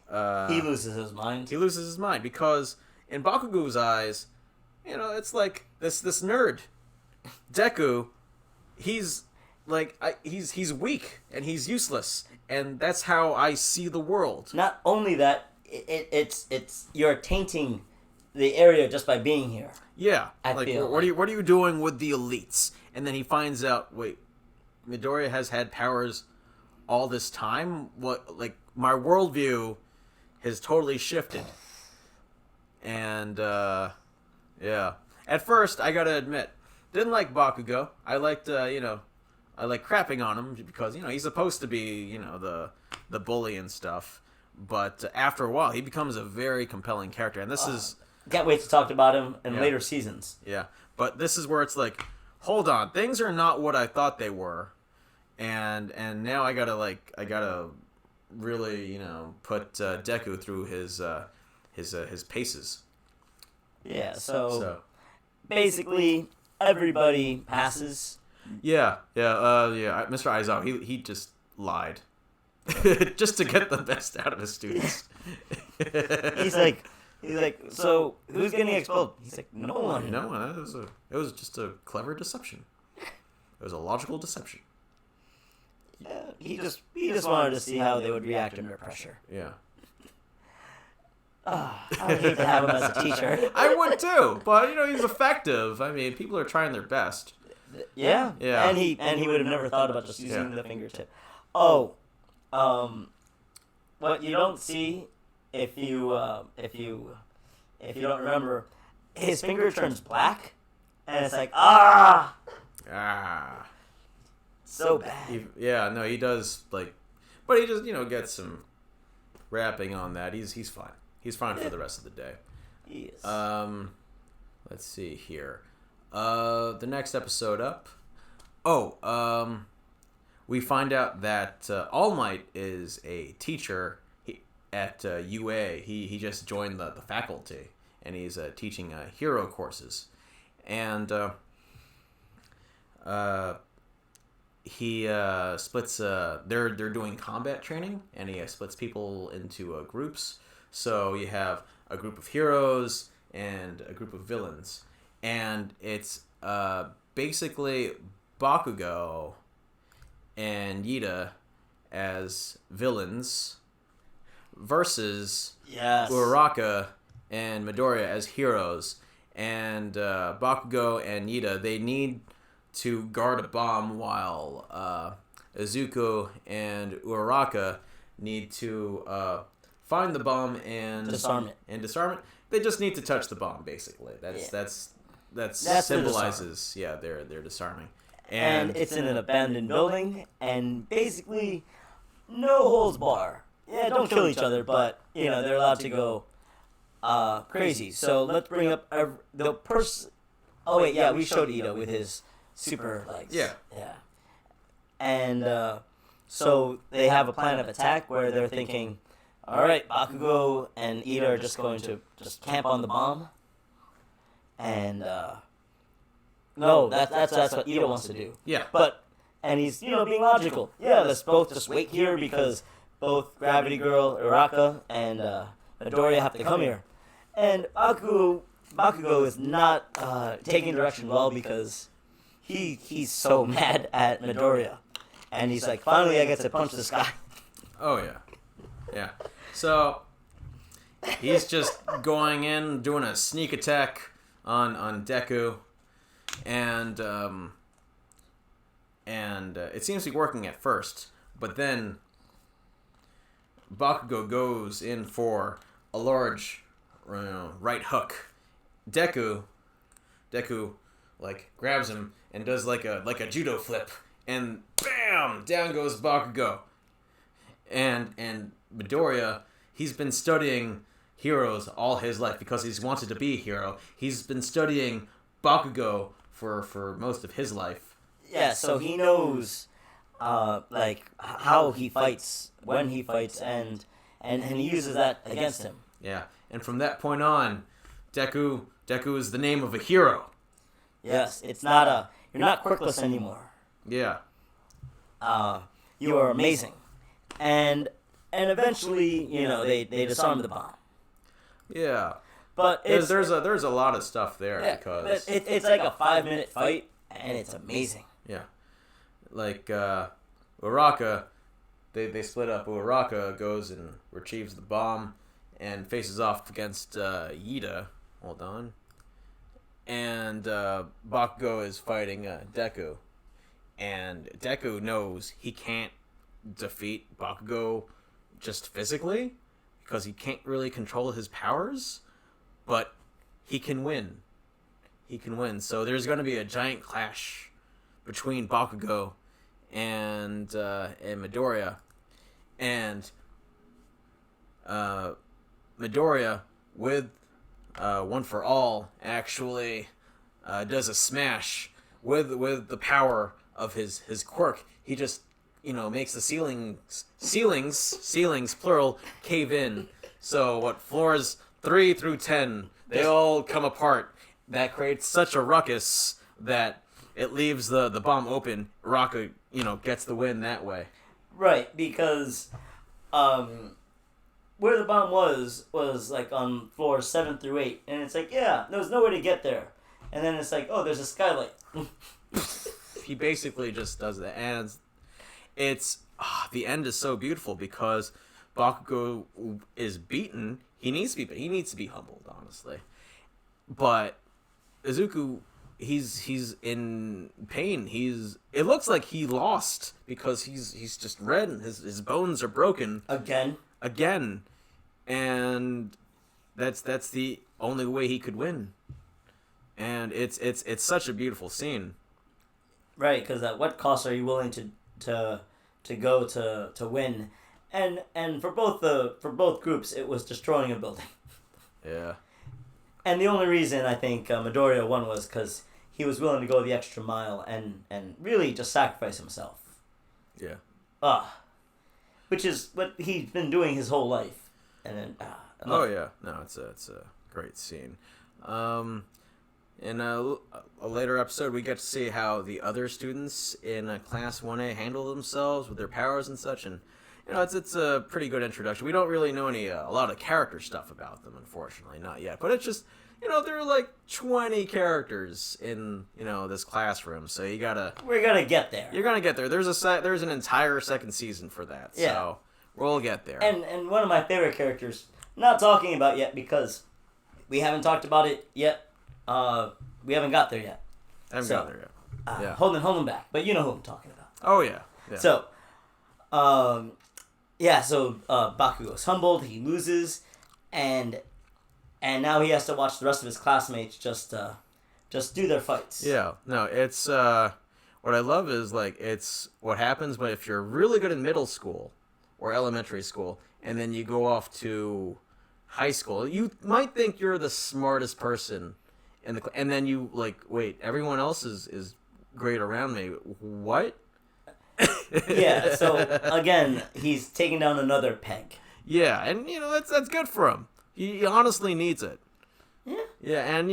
he loses his mind. He loses his mind because in Bakugo's eyes, it's like this nerd, Deku. He's like he's weak and he's useless, and that's how I see the world. Not only that, it's you're tainting the area just by being here. Yeah, like what are you doing with the elites? And then he finds out, wait, Midoriya has had powers all this time. What, like, my worldview has totally shifted, and yeah. At first, I gotta admit, didn't like Bakugo. I liked, I like crapping on him because, he's supposed to be, the bully and stuff. But after a while, he becomes a very compelling character. And this is... Can't wait to talk about him in later seasons. Yeah. But this is where it's like, hold on, things are not what I thought they were. And now I gotta really, put Deku through his paces. Yeah. So basically, everybody passes. Yeah. Mr. Aizawa, he just lied, just to get the best out of his students. He's like, so who's getting expelled? He's like, no one. No one. It was just a clever deception. It was a logical deception. Yeah, he just wanted to see how they would react under pressure. Yeah. I would hate to have him as a teacher. I would too, but he's effective. I mean, people are trying their best. Yeah. Yeah. And he would have never thought about just using the fingertip. Oh, what you don't see if you don't remember, his finger turns black, and it's like so bad. He does but he just gets some wrapping on that. He's fine. He's fine for the rest of the day. He is. Let's see here. The next episode up. We find out that All Might is a teacher at UA. He just joined the faculty, and he's teaching hero courses, and he splits. They're doing combat training, and he splits people into groups. So you have a group of heroes and a group of villains, and it's basically Bakugo and Yida as villains versus Uraraka and Midoriya as heroes. And Bakugo and Yida, they need to guard a bomb, while Izuku and Uraraka need to find the bomb and disarm it. They just need to touch the bomb, basically. That symbolizes their disarming. And it's in an abandoned building, and basically no holds bar. Yeah, don't kill each other, but they're allowed to go crazy. So let's bring up the person. Oh wait, we showed Ida with his super legs. Yeah. And so they have a plan of attack where they're thinking, all right, Bakugo and Ida are just going to just camp on the bomb. And no, that's what Ida wants to do. Yeah. And he's being logical. Yeah, let's both just wait here because both Gravity Girl, Uraraka, and Midoriya have to come here. And Bakugo is not taking direction well because he's so mad at Midoriya. And he's like, finally I get to punch this guy. Oh, yeah. So, he's just going in, doing a sneak attack on Deku. And it seems to be working at first. But then Bakugo goes in for a large right hook. Deku grabs him and does like a judo flip, and bam, down goes Bakugo. And Midoriya, he's been studying heroes all his life because he's wanted to be a hero. He's been studying Bakugo for most of his life. Yeah, so he knows how he fights, when he fights, and he uses that against him. Yeah, and from that point on, Deku is the name of a hero. Yes, it's not you're not quirkless anymore. Yeah. You are amazing. And eventually, they disarm the bomb. Yeah. But there's a lot of stuff there because it's like a 5-minute fight, and it's amazing. Yeah. Like Uraraka, they split up. Uraraka goes and retrieves the bomb and faces off against Yida. Hold on. And Bakugo is fighting Deku. And Deku knows he can't defeat Bakugo just physically because he can't really control his powers, but he can win. So there's going to be a giant clash between Bakugo and Midoriya. And Midoriya, with One for All, actually does a smash with the power of his quirk. He just makes the ceilings plural cave in. So what floors 3 through 10, they all come apart. That creates such a ruckus that it leaves the bomb open. Raka, gets the win that way. Right, because where the bomb was like on floors 7 through 8, and it's like, yeah, there was no way to get there. And then it's like, oh, there's a skylight. He basically just does that, and it's the end is so beautiful because Bakugo is beaten. He needs to be humbled, honestly. But Izuku, he's in pain. It looks like he lost because he's just red and his bones are broken again, and that's the only way he could win. And it's such a beautiful scene. Right, because at what cost are you willing to go to win? And for both groups, it was destroying a building. Yeah. And the only reason I think Midoriya won was because he was willing to go the extra mile and really just sacrifice himself. Yeah. Which is what he's been doing his whole life. And then oh yeah, no, it's a great scene. In a later episode, we get to see how the other students in Class 1A handle themselves with their powers and such, and it's a pretty good introduction. We don't really know a lot of character stuff about them, unfortunately, not yet. But it's just, there are like 20 characters in this classroom, so we're gonna get there. You're gonna get there. There's an entire second season for that, yeah. So we'll get there. And one of my favorite characters, not talking about yet because we haven't talked about it yet. We haven't got there yet. Got there yet. Yeah. Holding back, but you know who I'm talking about. Oh yeah. So, Bakugo's humbled. He loses, and now he has to watch the rest of his classmates just do their fights. Yeah. No, it's what I love is it's what happens when if you're really good in middle school or elementary school, and then you go off to high school, you might think you're the smartest person. And then you wait, everyone else is great around me. What? Yeah. So again, he's taking down another peg. Yeah, and that's good for him. He honestly needs it. Yeah. Yeah, and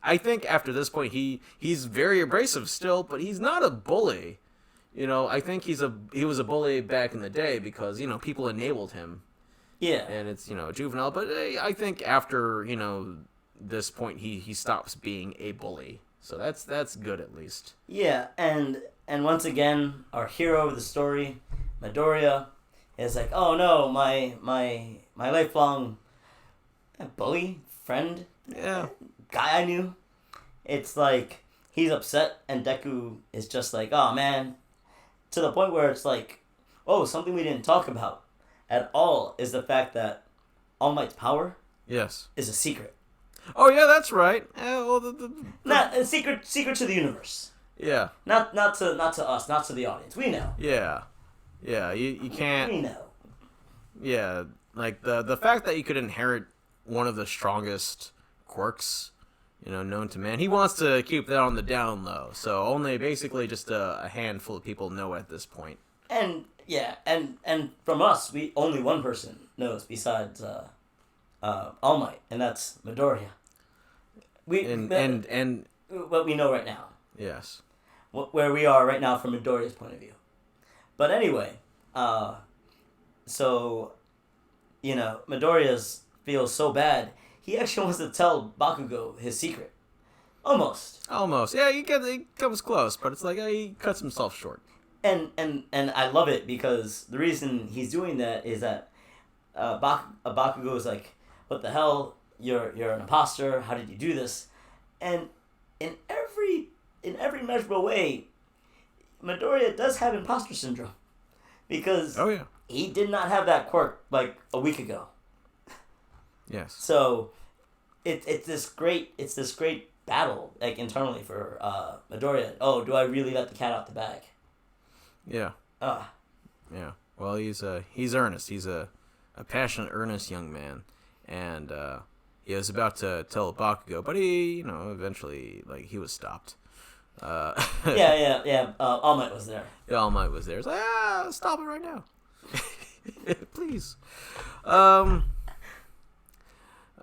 I think after this point he's very abrasive still, but he's not a bully. I think he was a bully back in the day because people enabled him. Yeah. And it's juvenile, but I think after this point he stops being a bully, so that's good at least. Yeah, and once again our hero of the story, Midoriya, is like, oh no, my lifelong bully friend, guy I knew. It's like he's upset, and Deku is just like, oh man, to the point where it's like, oh, something we didn't talk about at all is the fact that All Might's power is a secret. Oh yeah, that's right. Not a secret to the universe. Yeah. Not to us, not to the audience. We know. Yeah. Yeah, you can't. We know. Yeah, like the fact that you could inherit one of the strongest quirks, known to man. He wants to keep that on the down low, so only basically just a handful of people know at this point. And yeah, and from us, only one person knows besides All Might, and that's Midoriya. And what we know right now. Yes. Where we are right now from Midoriya's point of view. But anyway, so Midoriya feels so bad. He actually wants to tell Bakugo his secret. Almost. Yeah, he comes close, but it's like he cuts himself short. And I love it because the reason he's doing that is that Bakugo is like, what the hell? You're an imposter. How did you do this? And in every measurable way, Midoriya does have imposter syndrome because he did not have that quirk like a week ago. Yes. So it's this great battle like internally for Midoriya. Oh, do I really let the cat out the bag? Yeah. Yeah. Well, he's earnest. He's a passionate, earnest young man, and he was about to tell Bakugo, but he, eventually, he was stopped. Yeah. All Might was there. Yeah, All Might was there. It's like, stop it right now, please.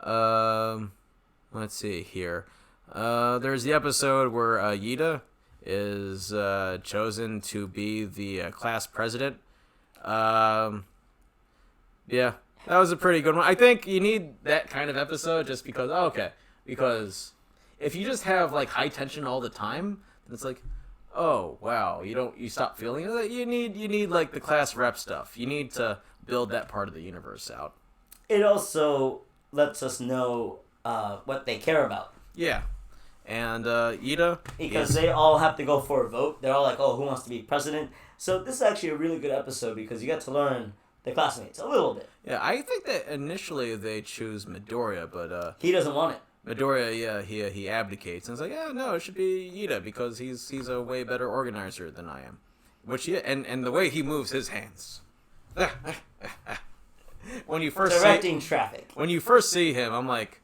Let's see here. There's the episode where Yida is chosen to be the class president. Yeah, that was a pretty good one. I think you need that kind of episode just because. Oh, okay, because if you just have like high tension all the time, then it's like, oh wow, you stop feeling it. You need like the class rep stuff. You need to build that part of the universe out. It also lets us know what they care about. Yeah, and Ida, because they all have to go for a vote. They're all like, "Oh, who wants to be president?" So this is actually a really good episode because you get to learn the classmates a little bit. Yeah, I think that initially they choose Midoriya, but he doesn't want it. Midoriya, yeah, he abdicates and it's like, yeah, no, it should be Ida because he's a way better organizer than I am, which and the way he moves his hands. When you first directing traffic. When you first see him, I'm like,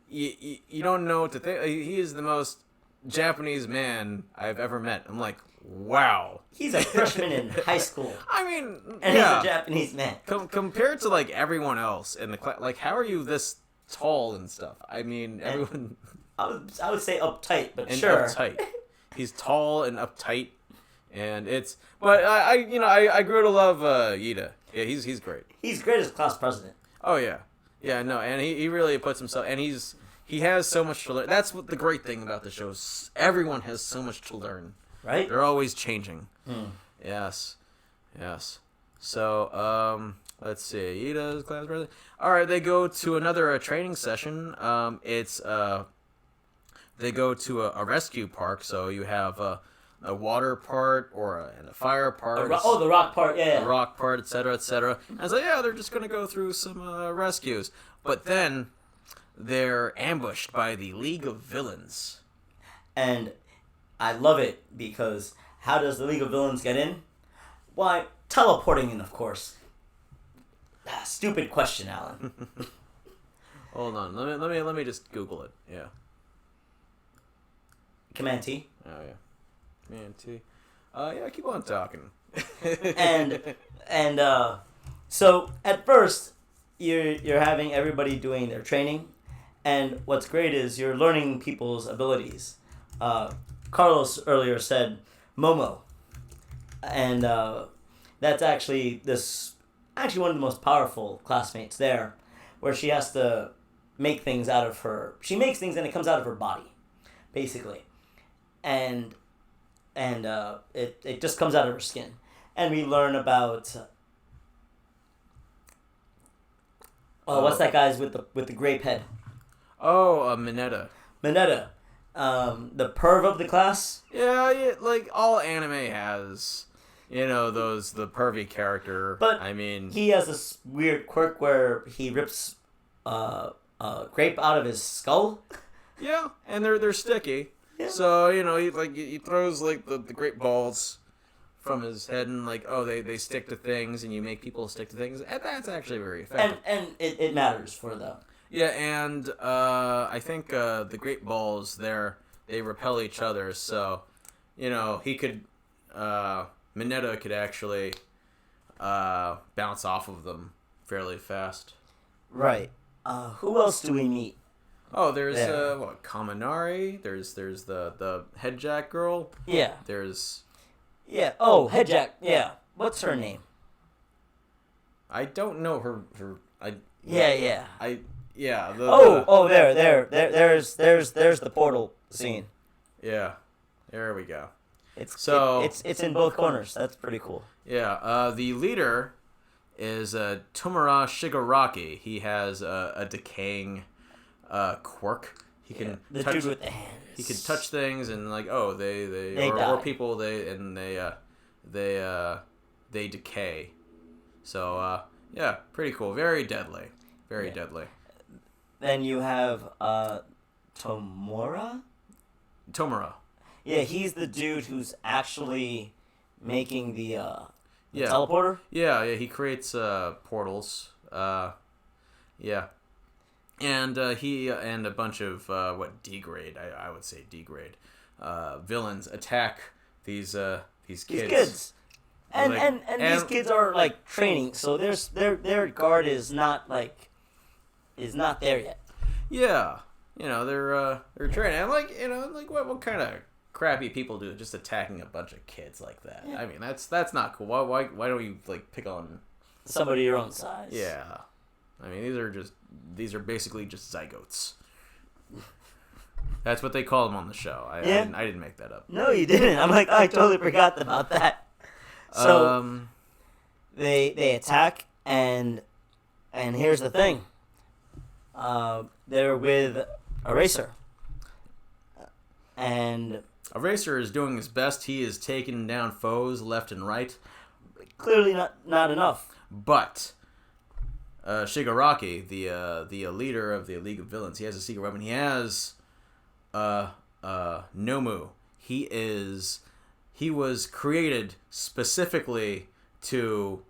you don't know what to think. He is the most Japanese man I've ever met. I'm like, wow. He's a freshman in high school. I mean, and he's a Japanese man. Compared to like everyone else in the class, like how are you this tall and stuff? I mean, everyone. I would say uptight, but and sure. Uptight. He's tall and uptight, and it's. But I grew to love Ida. Yeah, he's great. He's great as class president. Oh yeah, yeah, no, and he really puts himself, and he has so much to learn. That's what the great thing about the show is. Everyone has so much to learn. Right? They're always changing. Yes. So, let's see. Ida's class president. All right, they go to another training session. They go to a rescue park. So you have a water part or a fire part. The rock part, yeah. The rock part, etc., etc. And I was like, yeah, they're just gonna go through some rescues. But then they're ambushed by the League of Villains. And I love it because how does the League of Villains get in? Why, teleporting in, of course. Stupid question, Alan. Hold on, let me just Google it. Yeah. Command T. Oh yeah. Command T. Yeah, keep on talking. So at first you're having everybody doing their training, and what's great is you're learning people's abilities. Carlos earlier said Momo, and that's actually one of the most powerful classmates there, where she has to make things out of her. She makes things and it comes out of her body, basically, and it just comes out of her skin, and we learn about what's that guy's with the grape head? Oh, Mineta. Mineta. The perv of the class. Yeah, like all anime has, the pervy character. But I mean, he has this weird quirk where he rips grape out of his skull. Yeah, and they're sticky. Yeah. So he throws like the grape balls from his head and they stick to things, and you make people stick to things, and that's actually very effective. And it matters for them. Yeah, and I think the grape balls they repel each other, so he could Mineta could actually bounce off of them fairly fast. Right. Who else do we meet? Oh, there's Kaminari. There's the head jack girl. Yeah. There's. Yeah. Oh, head jack. Yeah. What's her name? I don't know her. Yeah. Yeah. There's the portal scene. Yeah, there we go. It's in both corners. That's pretty cool. Yeah. The leader is Tomura Shigaraki. He has a decaying quirk. He can the touch, dude with the hands. He can touch things and or people they decay. So yeah, pretty cool. Very deadly. Very deadly. Then you have Tomura. Yeah, he's the dude who's actually making the teleporter. Yeah, he creates portals. Yeah. And he and a bunch of D-grade, I would say D-grade villains attack these kids. These kids. And these kids are like training, so their guard is not like is not there yet. Yeah, they're training. I'm like, like what kind of crappy people do just attacking a bunch of kids like that? Yeah. I mean, that's not cool. Why don't you like pick on Somebody your own size? Yeah, I mean these are basically just zygotes. That's what they call them on the show. I didn't make that up. No, you didn't. I'm like, I totally forgot about that. So they attack, and here's the thing. They're with Eraser, and Eraser is doing his best. He is taking down foes left and right. Clearly not enough. But Shigaraki, the leader of the League of Villains, he has a secret weapon. He has Nomu. He was created specifically to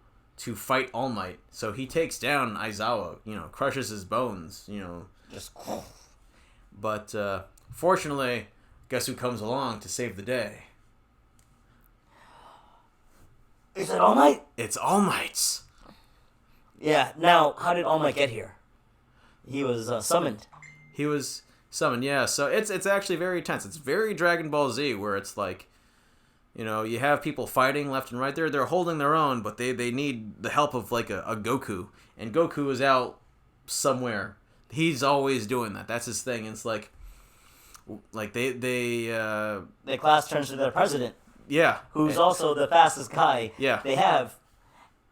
fight All Might. So he takes down Aizawa, crushes his bones, Just. But fortunately, guess who comes along to save the day? Is it All Might? It's All Might's. Yeah. Now, how did All Might get here? He was summoned. He was summoned, yeah. So it's actually very tense. It's very Dragon Ball Z, where it's like, you have people fighting left and right. They're holding their own, but they need the help of like a Goku. And Goku is out somewhere. He's always doing that. That's his thing. And it's like the class turns to their president. Yeah. Who's also the fastest guy. Yeah. They have.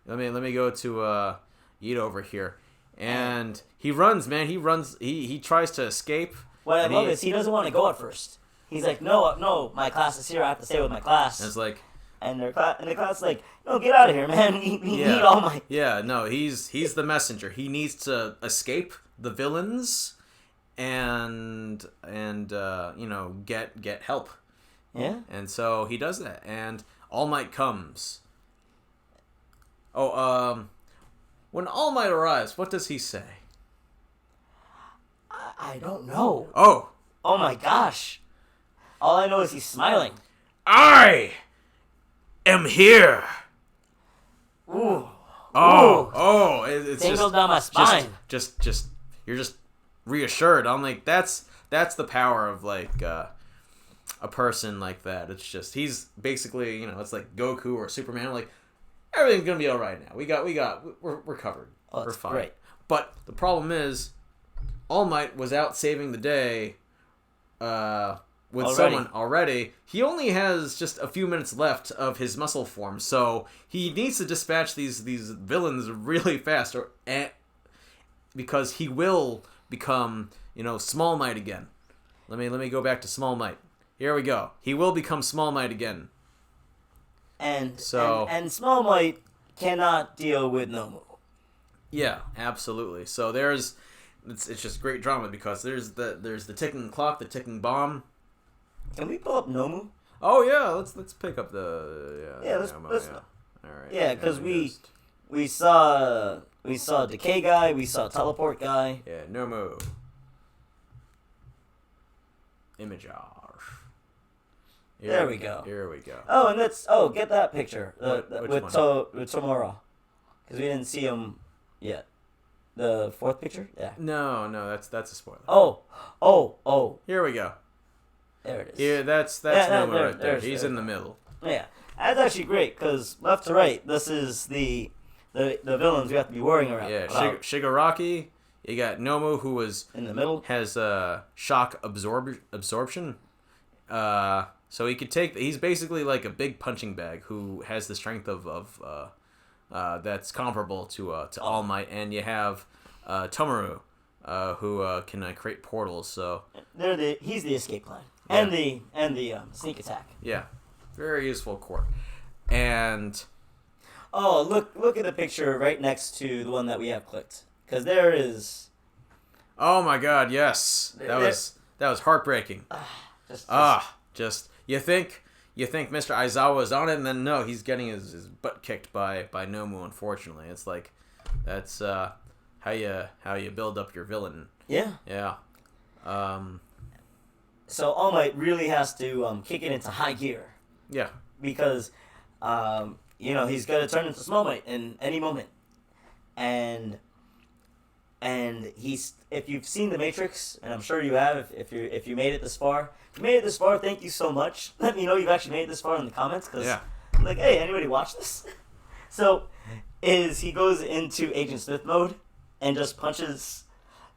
Let me go to Ito over here. And he runs, man. He tries to escape. What I love is he doesn't want to go at first. He's like, no, my class is here. I have to stay with my class. And it's like, and the class is like, no, get out of here, man. We need All Might. Yeah, no, he's the messenger. He needs to escape the villains, and get help. Yeah. And so he does that, and All Might comes. Oh, when All Might arrives, what does he say? I don't know. Oh my gosh. All I know is he's smiling. I am here. Ooh. It's tingled down my spine. Just you're just reassured. I'm like, that's the power of like a person like that. It's just he's basically, it's like Goku or Superman. Like, everything's gonna be all right now. We're covered. We're fine. Great. But the problem is, All Might was out saving the day. Someone already. He only has just a few minutes left of his muscle form, so he needs to dispatch these villains really fast, because he will become Small Might again. Let me go back to Small Might. Here we go. He will become Small Might again. And Small Might cannot deal with Nomu. Yeah, absolutely. So it's just great drama, because there's the ticking clock, the ticking bomb. Can we pull up Nomu? Oh yeah, let's pick up the let's All right. Yeah, because we saw Decay Guy, we saw Teleport Guy. Yeah, Nomu. Image. There we go. Here we go. Oh, and get that picture with Tomura, because we didn't see him yet. The fourth picture? Yeah. No, that's a spoiler. Oh. Here we go. There it is. Yeah, that's Nomu right there. He's in the middle. Yeah, that's actually great, because left to right, this is the villains we have to be worrying about. Yeah, Shigaraki. You got Nomu, who was in the middle, has shock absorption. So he could take. He's basically like a big punching bag who has the strength of that's comparable to All Might, and you have Tomaru, who can create portals. So he's the escape plan, yeah. and the sneak attack. Yeah, very useful core. And look at the picture right next to the one that we have clicked, because there is. Oh my God! Yes, that was heartbreaking. Just you think Mr. Aizawa is on it, and then no, he's getting his butt kicked by Nomu. Unfortunately, it's like that's how you build up your villain. Yeah. Yeah. So All Might really has to kick it into high gear. Yeah. Because he's gonna turn into Small Might in any moment, and and if you've seen The Matrix, and I'm sure you have, if you made it this far, thank you so much. Let me know you've actually made it this far in the comments, because like, hey, anybody watch this? So, he goes into Agent Smith mode and just punches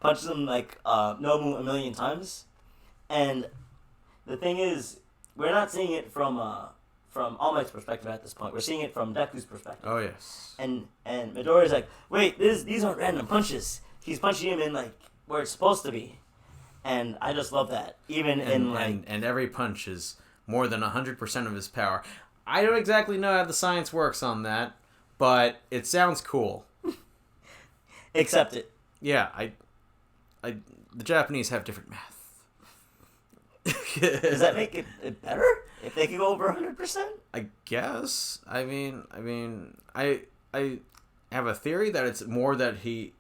him like Nomu a million times, and the thing is, we're not seeing it from All Might's perspective at this point. We're seeing it from Deku's perspective. Oh yes. And Midoriya's like, wait, these aren't random punches. He's punching him in like where it's supposed to be, and I just love that. And every punch is more than 100% of his power. I don't exactly know how the science works on that, but it sounds cool. Accept it. Yeah, the Japanese have different math. Does that make it better if they can go over 100%? I guess. I mean, I have a theory that it's more than he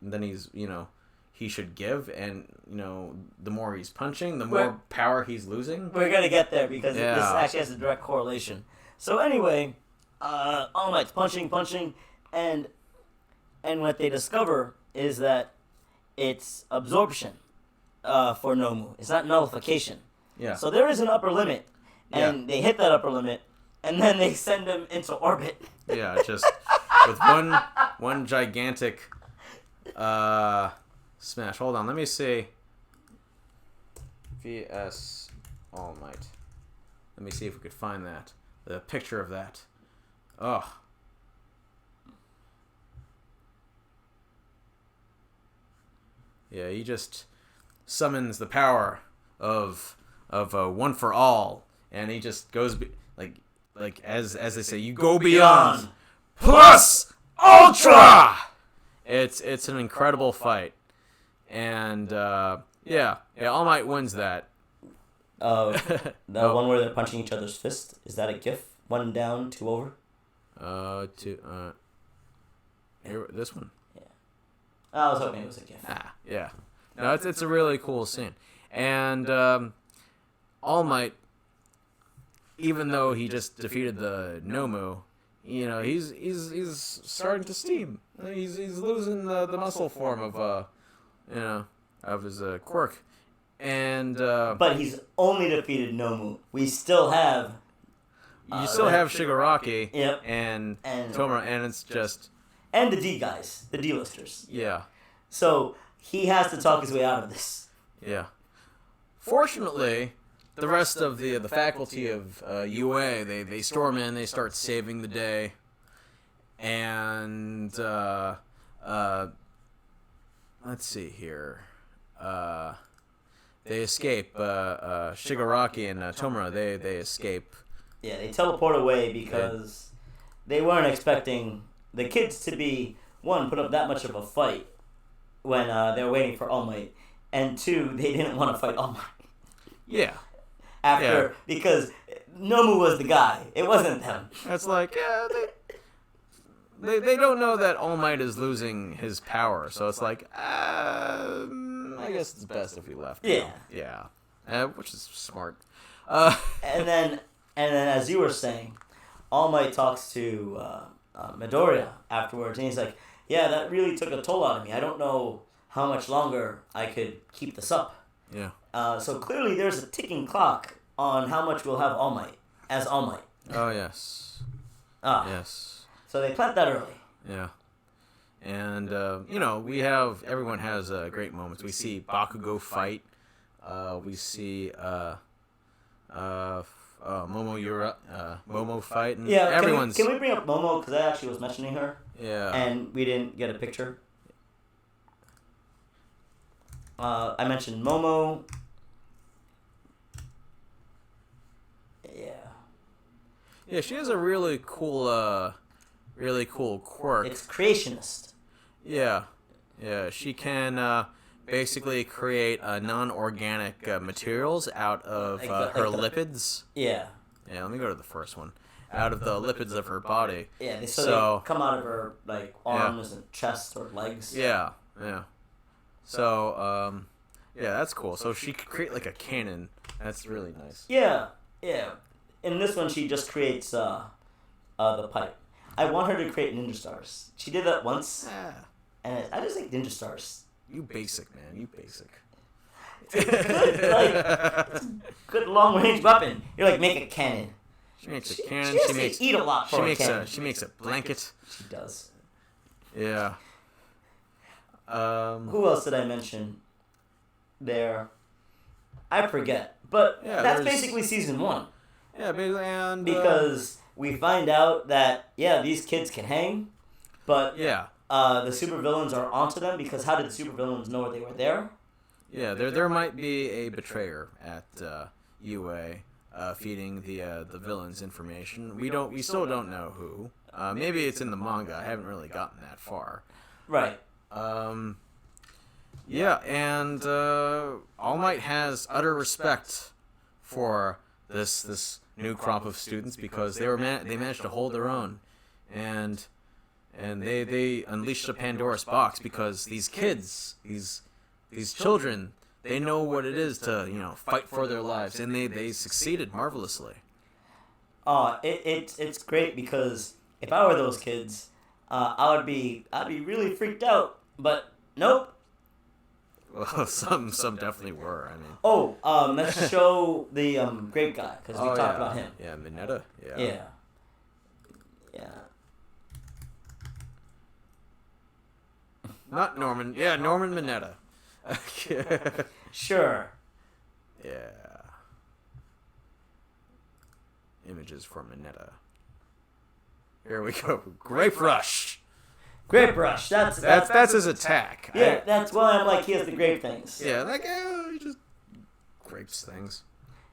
should give, and the more he's punching, the more power he's losing. We're gonna get there because this actually has a direct correlation. So anyway, All Might's punching, and what they discover is that it's absorption for Nomu. It's not nullification. Yeah. So there is an upper limit, and they hit that upper limit, and then they send him into orbit. Yeah, just with one gigantic smash. Hold on, let me see. VS All Might. Let me see if we could find that. The picture of that. Oh. Yeah, he just summons the power of one for all, and he just goes like as they say, you go beyond plus ultra. It's an incredible fight, and All Might wins that. The one where they're punching each other's fist, is that a GIF? 1 down, 2 over. Here, this one. Yeah. I was hoping it was a GIF. Yeah. No, it's a really cool scene, and All Might, even though he just defeated the Nomu, he's starting to steam. He's losing the muscle form of his quirk, and but he's only defeated Nomu. We still have Shigaraki, yep, and Tomura, and it's just and the D guys, the D-listers. Yeah. So he has to talk his way out of this. Yeah. Fortunately, the rest of the faculty of UA, they storm in, they start saving the day, and let's see here, they escape. Shigaraki and Tomura, they escape. Yeah, they teleport away because they weren't expecting the kids to put up that much of a fight when they were waiting for All Might, and 2, they didn't want to fight All Might. Yeah. Because Nomu was the guy. It wasn't them. It's like, they don't know that All Might is losing his power, so it's like, I guess it's best if we left. Yeah. Yeah. Which is smart. And then as you were saying, All Might talks to Midoriya afterwards, and he's like, yeah, that really took a toll on me. I don't know how much longer I could keep this up. Yeah. So clearly there's a ticking clock on how much we'll have All Might as All Might. Oh, yes. Yes. So they plant that early. Yeah. And, everyone has great moments. We see Bakugo fight. We see Momo fight. And everyone's... Can we bring up Momo? Because I actually was mentioning her. Yeah. And we didn't get a picture. I mentioned Momo. Yeah. Yeah, she has a really cool quirk. It's creationist. Yeah. Yeah, she can basically create non-organic materials out of her lipids. Yeah. Yeah, let me go to the first one. Out of the lipids of her body. Yeah, so they come out of her arms and chest or legs. Yeah, yeah. So, that's cool. So she could create a cannon. That's really nice. Yeah, yeah. In this one, she just creates the pipe. I want her to create ninja stars. She did that once, and I just think ninja stars You basic, man. You basic. It's a good long range weapon. You're like, make a cannon. She makes a cannon. She makes to eat a lot for a cannon. She makes a blanket. She does. Yeah. Who else did I mention there? I forget. But that's basically season 1. Yeah, basically, and because we find out that these kids can hang, but the supervillains are onto them because how did the supervillains know they were there? Yeah, there might be a betrayer at UA feeding the villains information. We still don't know who. Maybe it's in the manga. I haven't really gotten that far. Right. Yeah, and All Might has utter respect for this new crop of students because they managed to hold their own, and they unleashed a Pandora's box because these kids, these children, they know what it is to fight for their lives, and they succeeded marvelously. It's great because if I were those kids, I'd be really freaked out, but nope. Well, some definitely were. I mean. Let's show the grape guy because we talked about him. Yeah, Mineta. Yeah. Not Norman. Yeah, Norman Mineta. Sure. Yeah. Images for Mineta. Here we go. Grape Rush. Grape Rush. That's his attack. Yeah, that's why I'm like he has the grape things. Yeah, he just grapes things.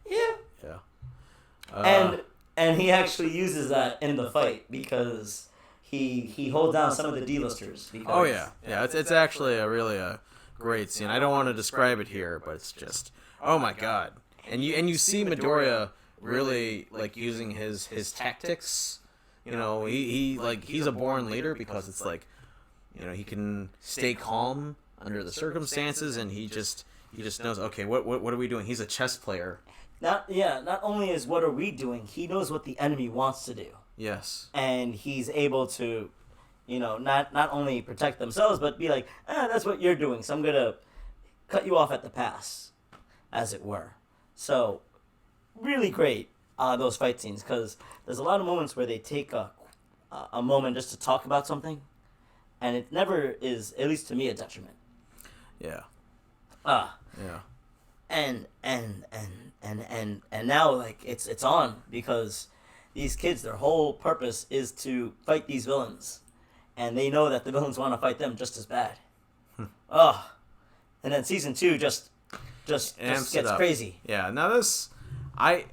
Yeah. Yeah. And he actually uses that in the fight because he holds down some of the D-listers. Yeah. It's actually a great scene. I don't want to describe it here, but it's just oh my god. And you see Midoriya really like using his tactics. He's a born leader because it's like, he can stay calm under the circumstances, and he just knows, okay, what are we doing? He's a chess player. Not only is what are we doing, he knows what the enemy wants to do. Yes. And he's able to, not only protect themselves, but be like, that's what you're doing, so I'm going to cut you off at the pass, as it were. So, really great. Those fight scenes, because there's a lot of moments where they take a moment just to talk about something, and it never is, at least to me, a detriment. Yeah. Yeah. And now like it's on because these kids, their whole purpose is to fight these villains, and they know that the villains want to fight them just as bad. And then season 2 just gets crazy. Yeah. Now this. I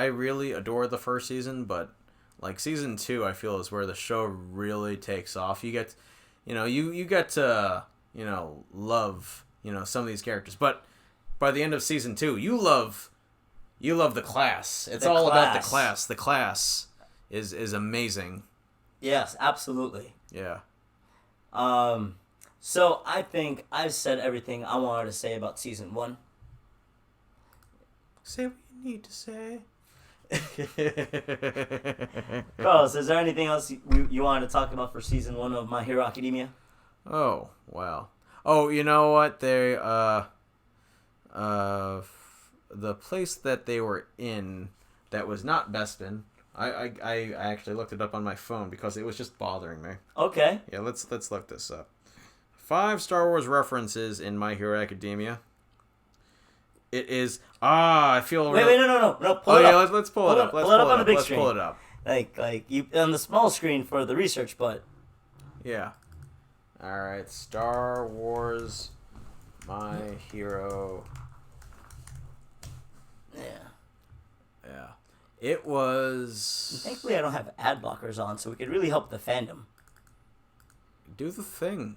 really adore the first season, but like season 2, I feel is where the show really takes off. You get, you get to, love, some of these characters, but by the end of season 2, you love the class. It's all about the class. The class is amazing. Yes, absolutely. Yeah. So I think I've said everything I wanted to say about season 1. Say what you need to say. Carlos, is there anything else you wanted to talk about for season 1 of My Hero Academia? Oh, wow. Oh, you know what? They, the place that they were in that was not Bespin, I actually looked it up on my phone because it was just bothering me. Okay. Yeah, let's look this up. 5 Star Wars references in My Hero Academia. It is I feel. Wait, no. Pull it up. Let's pull it up. Pull it up on the big Let's screen. pull it up. Like you on the small screen for the research, but. Yeah. All right, Star Wars, My Hero. Yeah. It was. Thankfully, I don't have ad blockers on, so we could really help the fandom. Do the thing.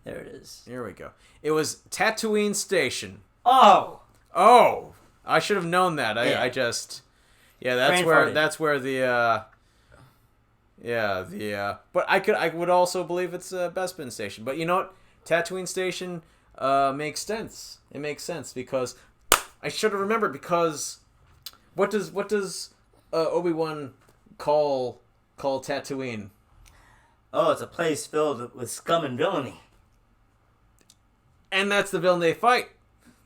There it is. Here we go. It was Tatooine Station. Oh, I should have known that. I just, that's where the but I would also believe it's Bespin Station. But you know what? Tatooine Station makes sense. It makes sense because I should have remembered because what does Obi-Wan call Tatooine? Oh, it's a place filled with scum and villainy. And that's the villain they fight.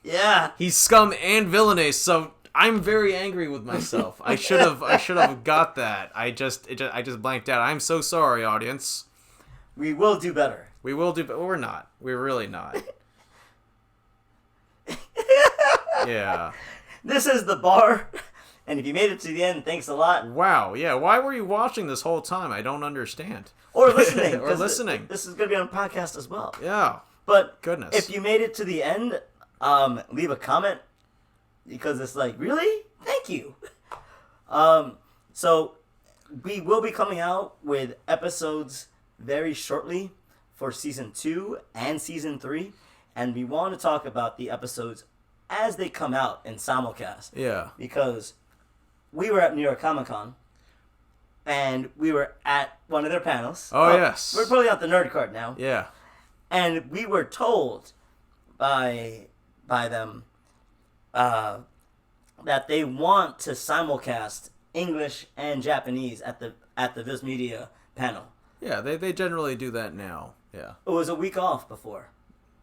Yeah. He's scum and villainous, so I'm very angry with myself. I should have got that. I just blanked out. I'm so sorry, audience. We will do better. We will do, but we're not. We're really not. Yeah. This is the bar, and if you made it to the end, thanks a lot. Wow. Yeah. Why were you watching this whole time? I don't understand. Or listening. Or listening. This is going to be on a podcast as well. Yeah. But Goodness. if you made it to the end, leave a comment, because it's like, really? Thank you. So we will be coming out with episodes very shortly for season 2 and season 3, and we want to talk about the episodes as they come out in simulcast. Yeah. Because we were at New York Comic Con, and we were at one of their panels. Oh, yes. We're pulling out the nerd card now. Yeah. And we were told by them that they want to simulcast English and Japanese at the Viz Media panel. Yeah, they generally do that now. Yeah. It was a week off before.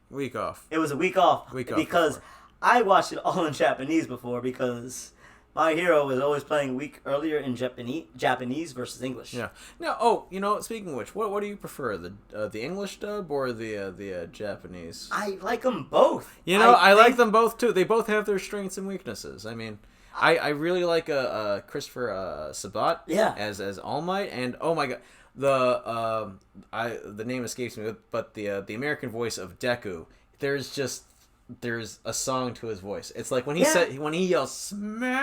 Week off. It was a week off. Because before. I watched it all in Japanese before, because My Hero was always playing a week earlier in Japanese versus English. Yeah. Now, speaking of which, what do you prefer, the English dub or the Japanese? I like them both. I like them both too. They both have their strengths and weaknesses. I mean, I really like Christopher Sabat as All Might, and oh my god, the name escapes me, but the American voice of Deku. There's a song to his voice. It's like when he yells smash,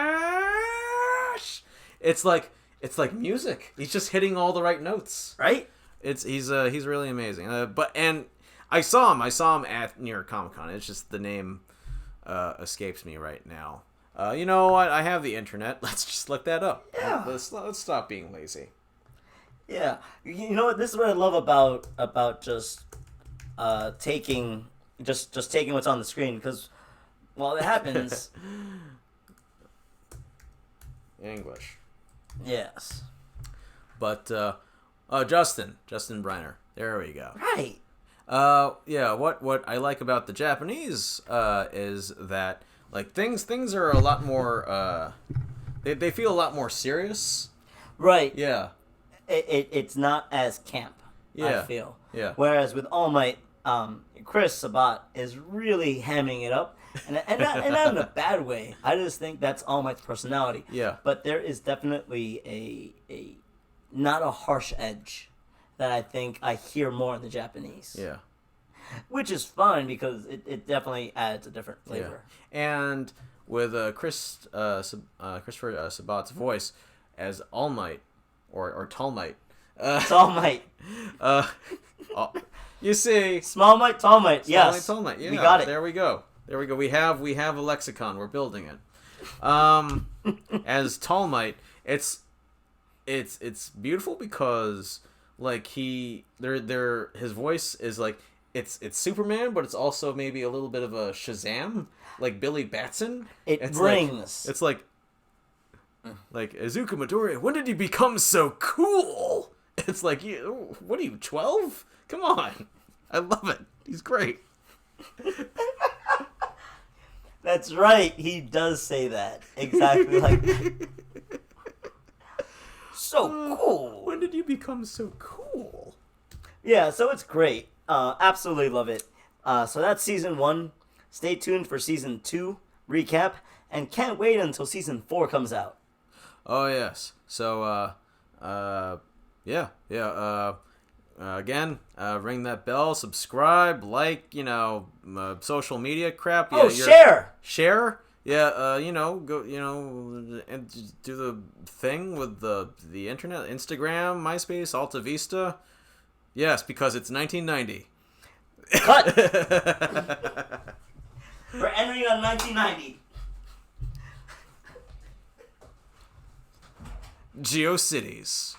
it's like music. He's just hitting all the right notes. Right? He's really amazing. And I saw him at New York Comic Con. It's just the name escapes me right now. You know what? I have the internet. Let's just look that up. Yeah. Let's stop being lazy. Yeah. You know what? This is what I love about just taking what's on the screen, because while it happens, English. Yes. But Justin Briner. There we go. Right. Yeah. What I like about the Japanese is that like things are a lot more. They feel a lot more serious. Right. Yeah. It's not as camp. Yeah. I feel. Yeah. Whereas with All Might, Chris Sabat is really hamming it up, and not in a bad way. I just think that's All Might's personality. Yeah. But there is definitely a not a harsh edge that I think I hear more in the Japanese. Yeah. Which is fun, because it definitely adds a different flavor. Yeah. And with Christopher Sabat's voice as All Might or Tall Might. It's All Might. You see, Small Might, Tall Might. Yes. Small Might, Tall Might. Yeah, we got it. There we go. We have a lexicon. We're building it. As Tall Might, it's beautiful because like his voice is like it's Superman, but it's also maybe a little bit of a Shazam, like Billy Batson. It's rings. It's like Izuku Midori. When did you become so cool? It's like, what are you, 12? Come on. I love it. He's great. That's right. He does say that. Exactly like that. So cool. When did you become so cool? Yeah, so it's great. Absolutely love it. So that's season 1. Stay tuned for season 2 recap, and can't wait until season 4 comes out. Oh, yes. So, yeah. Again, ring that bell, subscribe, like, social media crap. Yeah, share. Yeah, go, and do the thing with the internet, Instagram, MySpace, Alta Vista. Yes, because it's 1990. Cut. We're entering on 1990. GeoCities.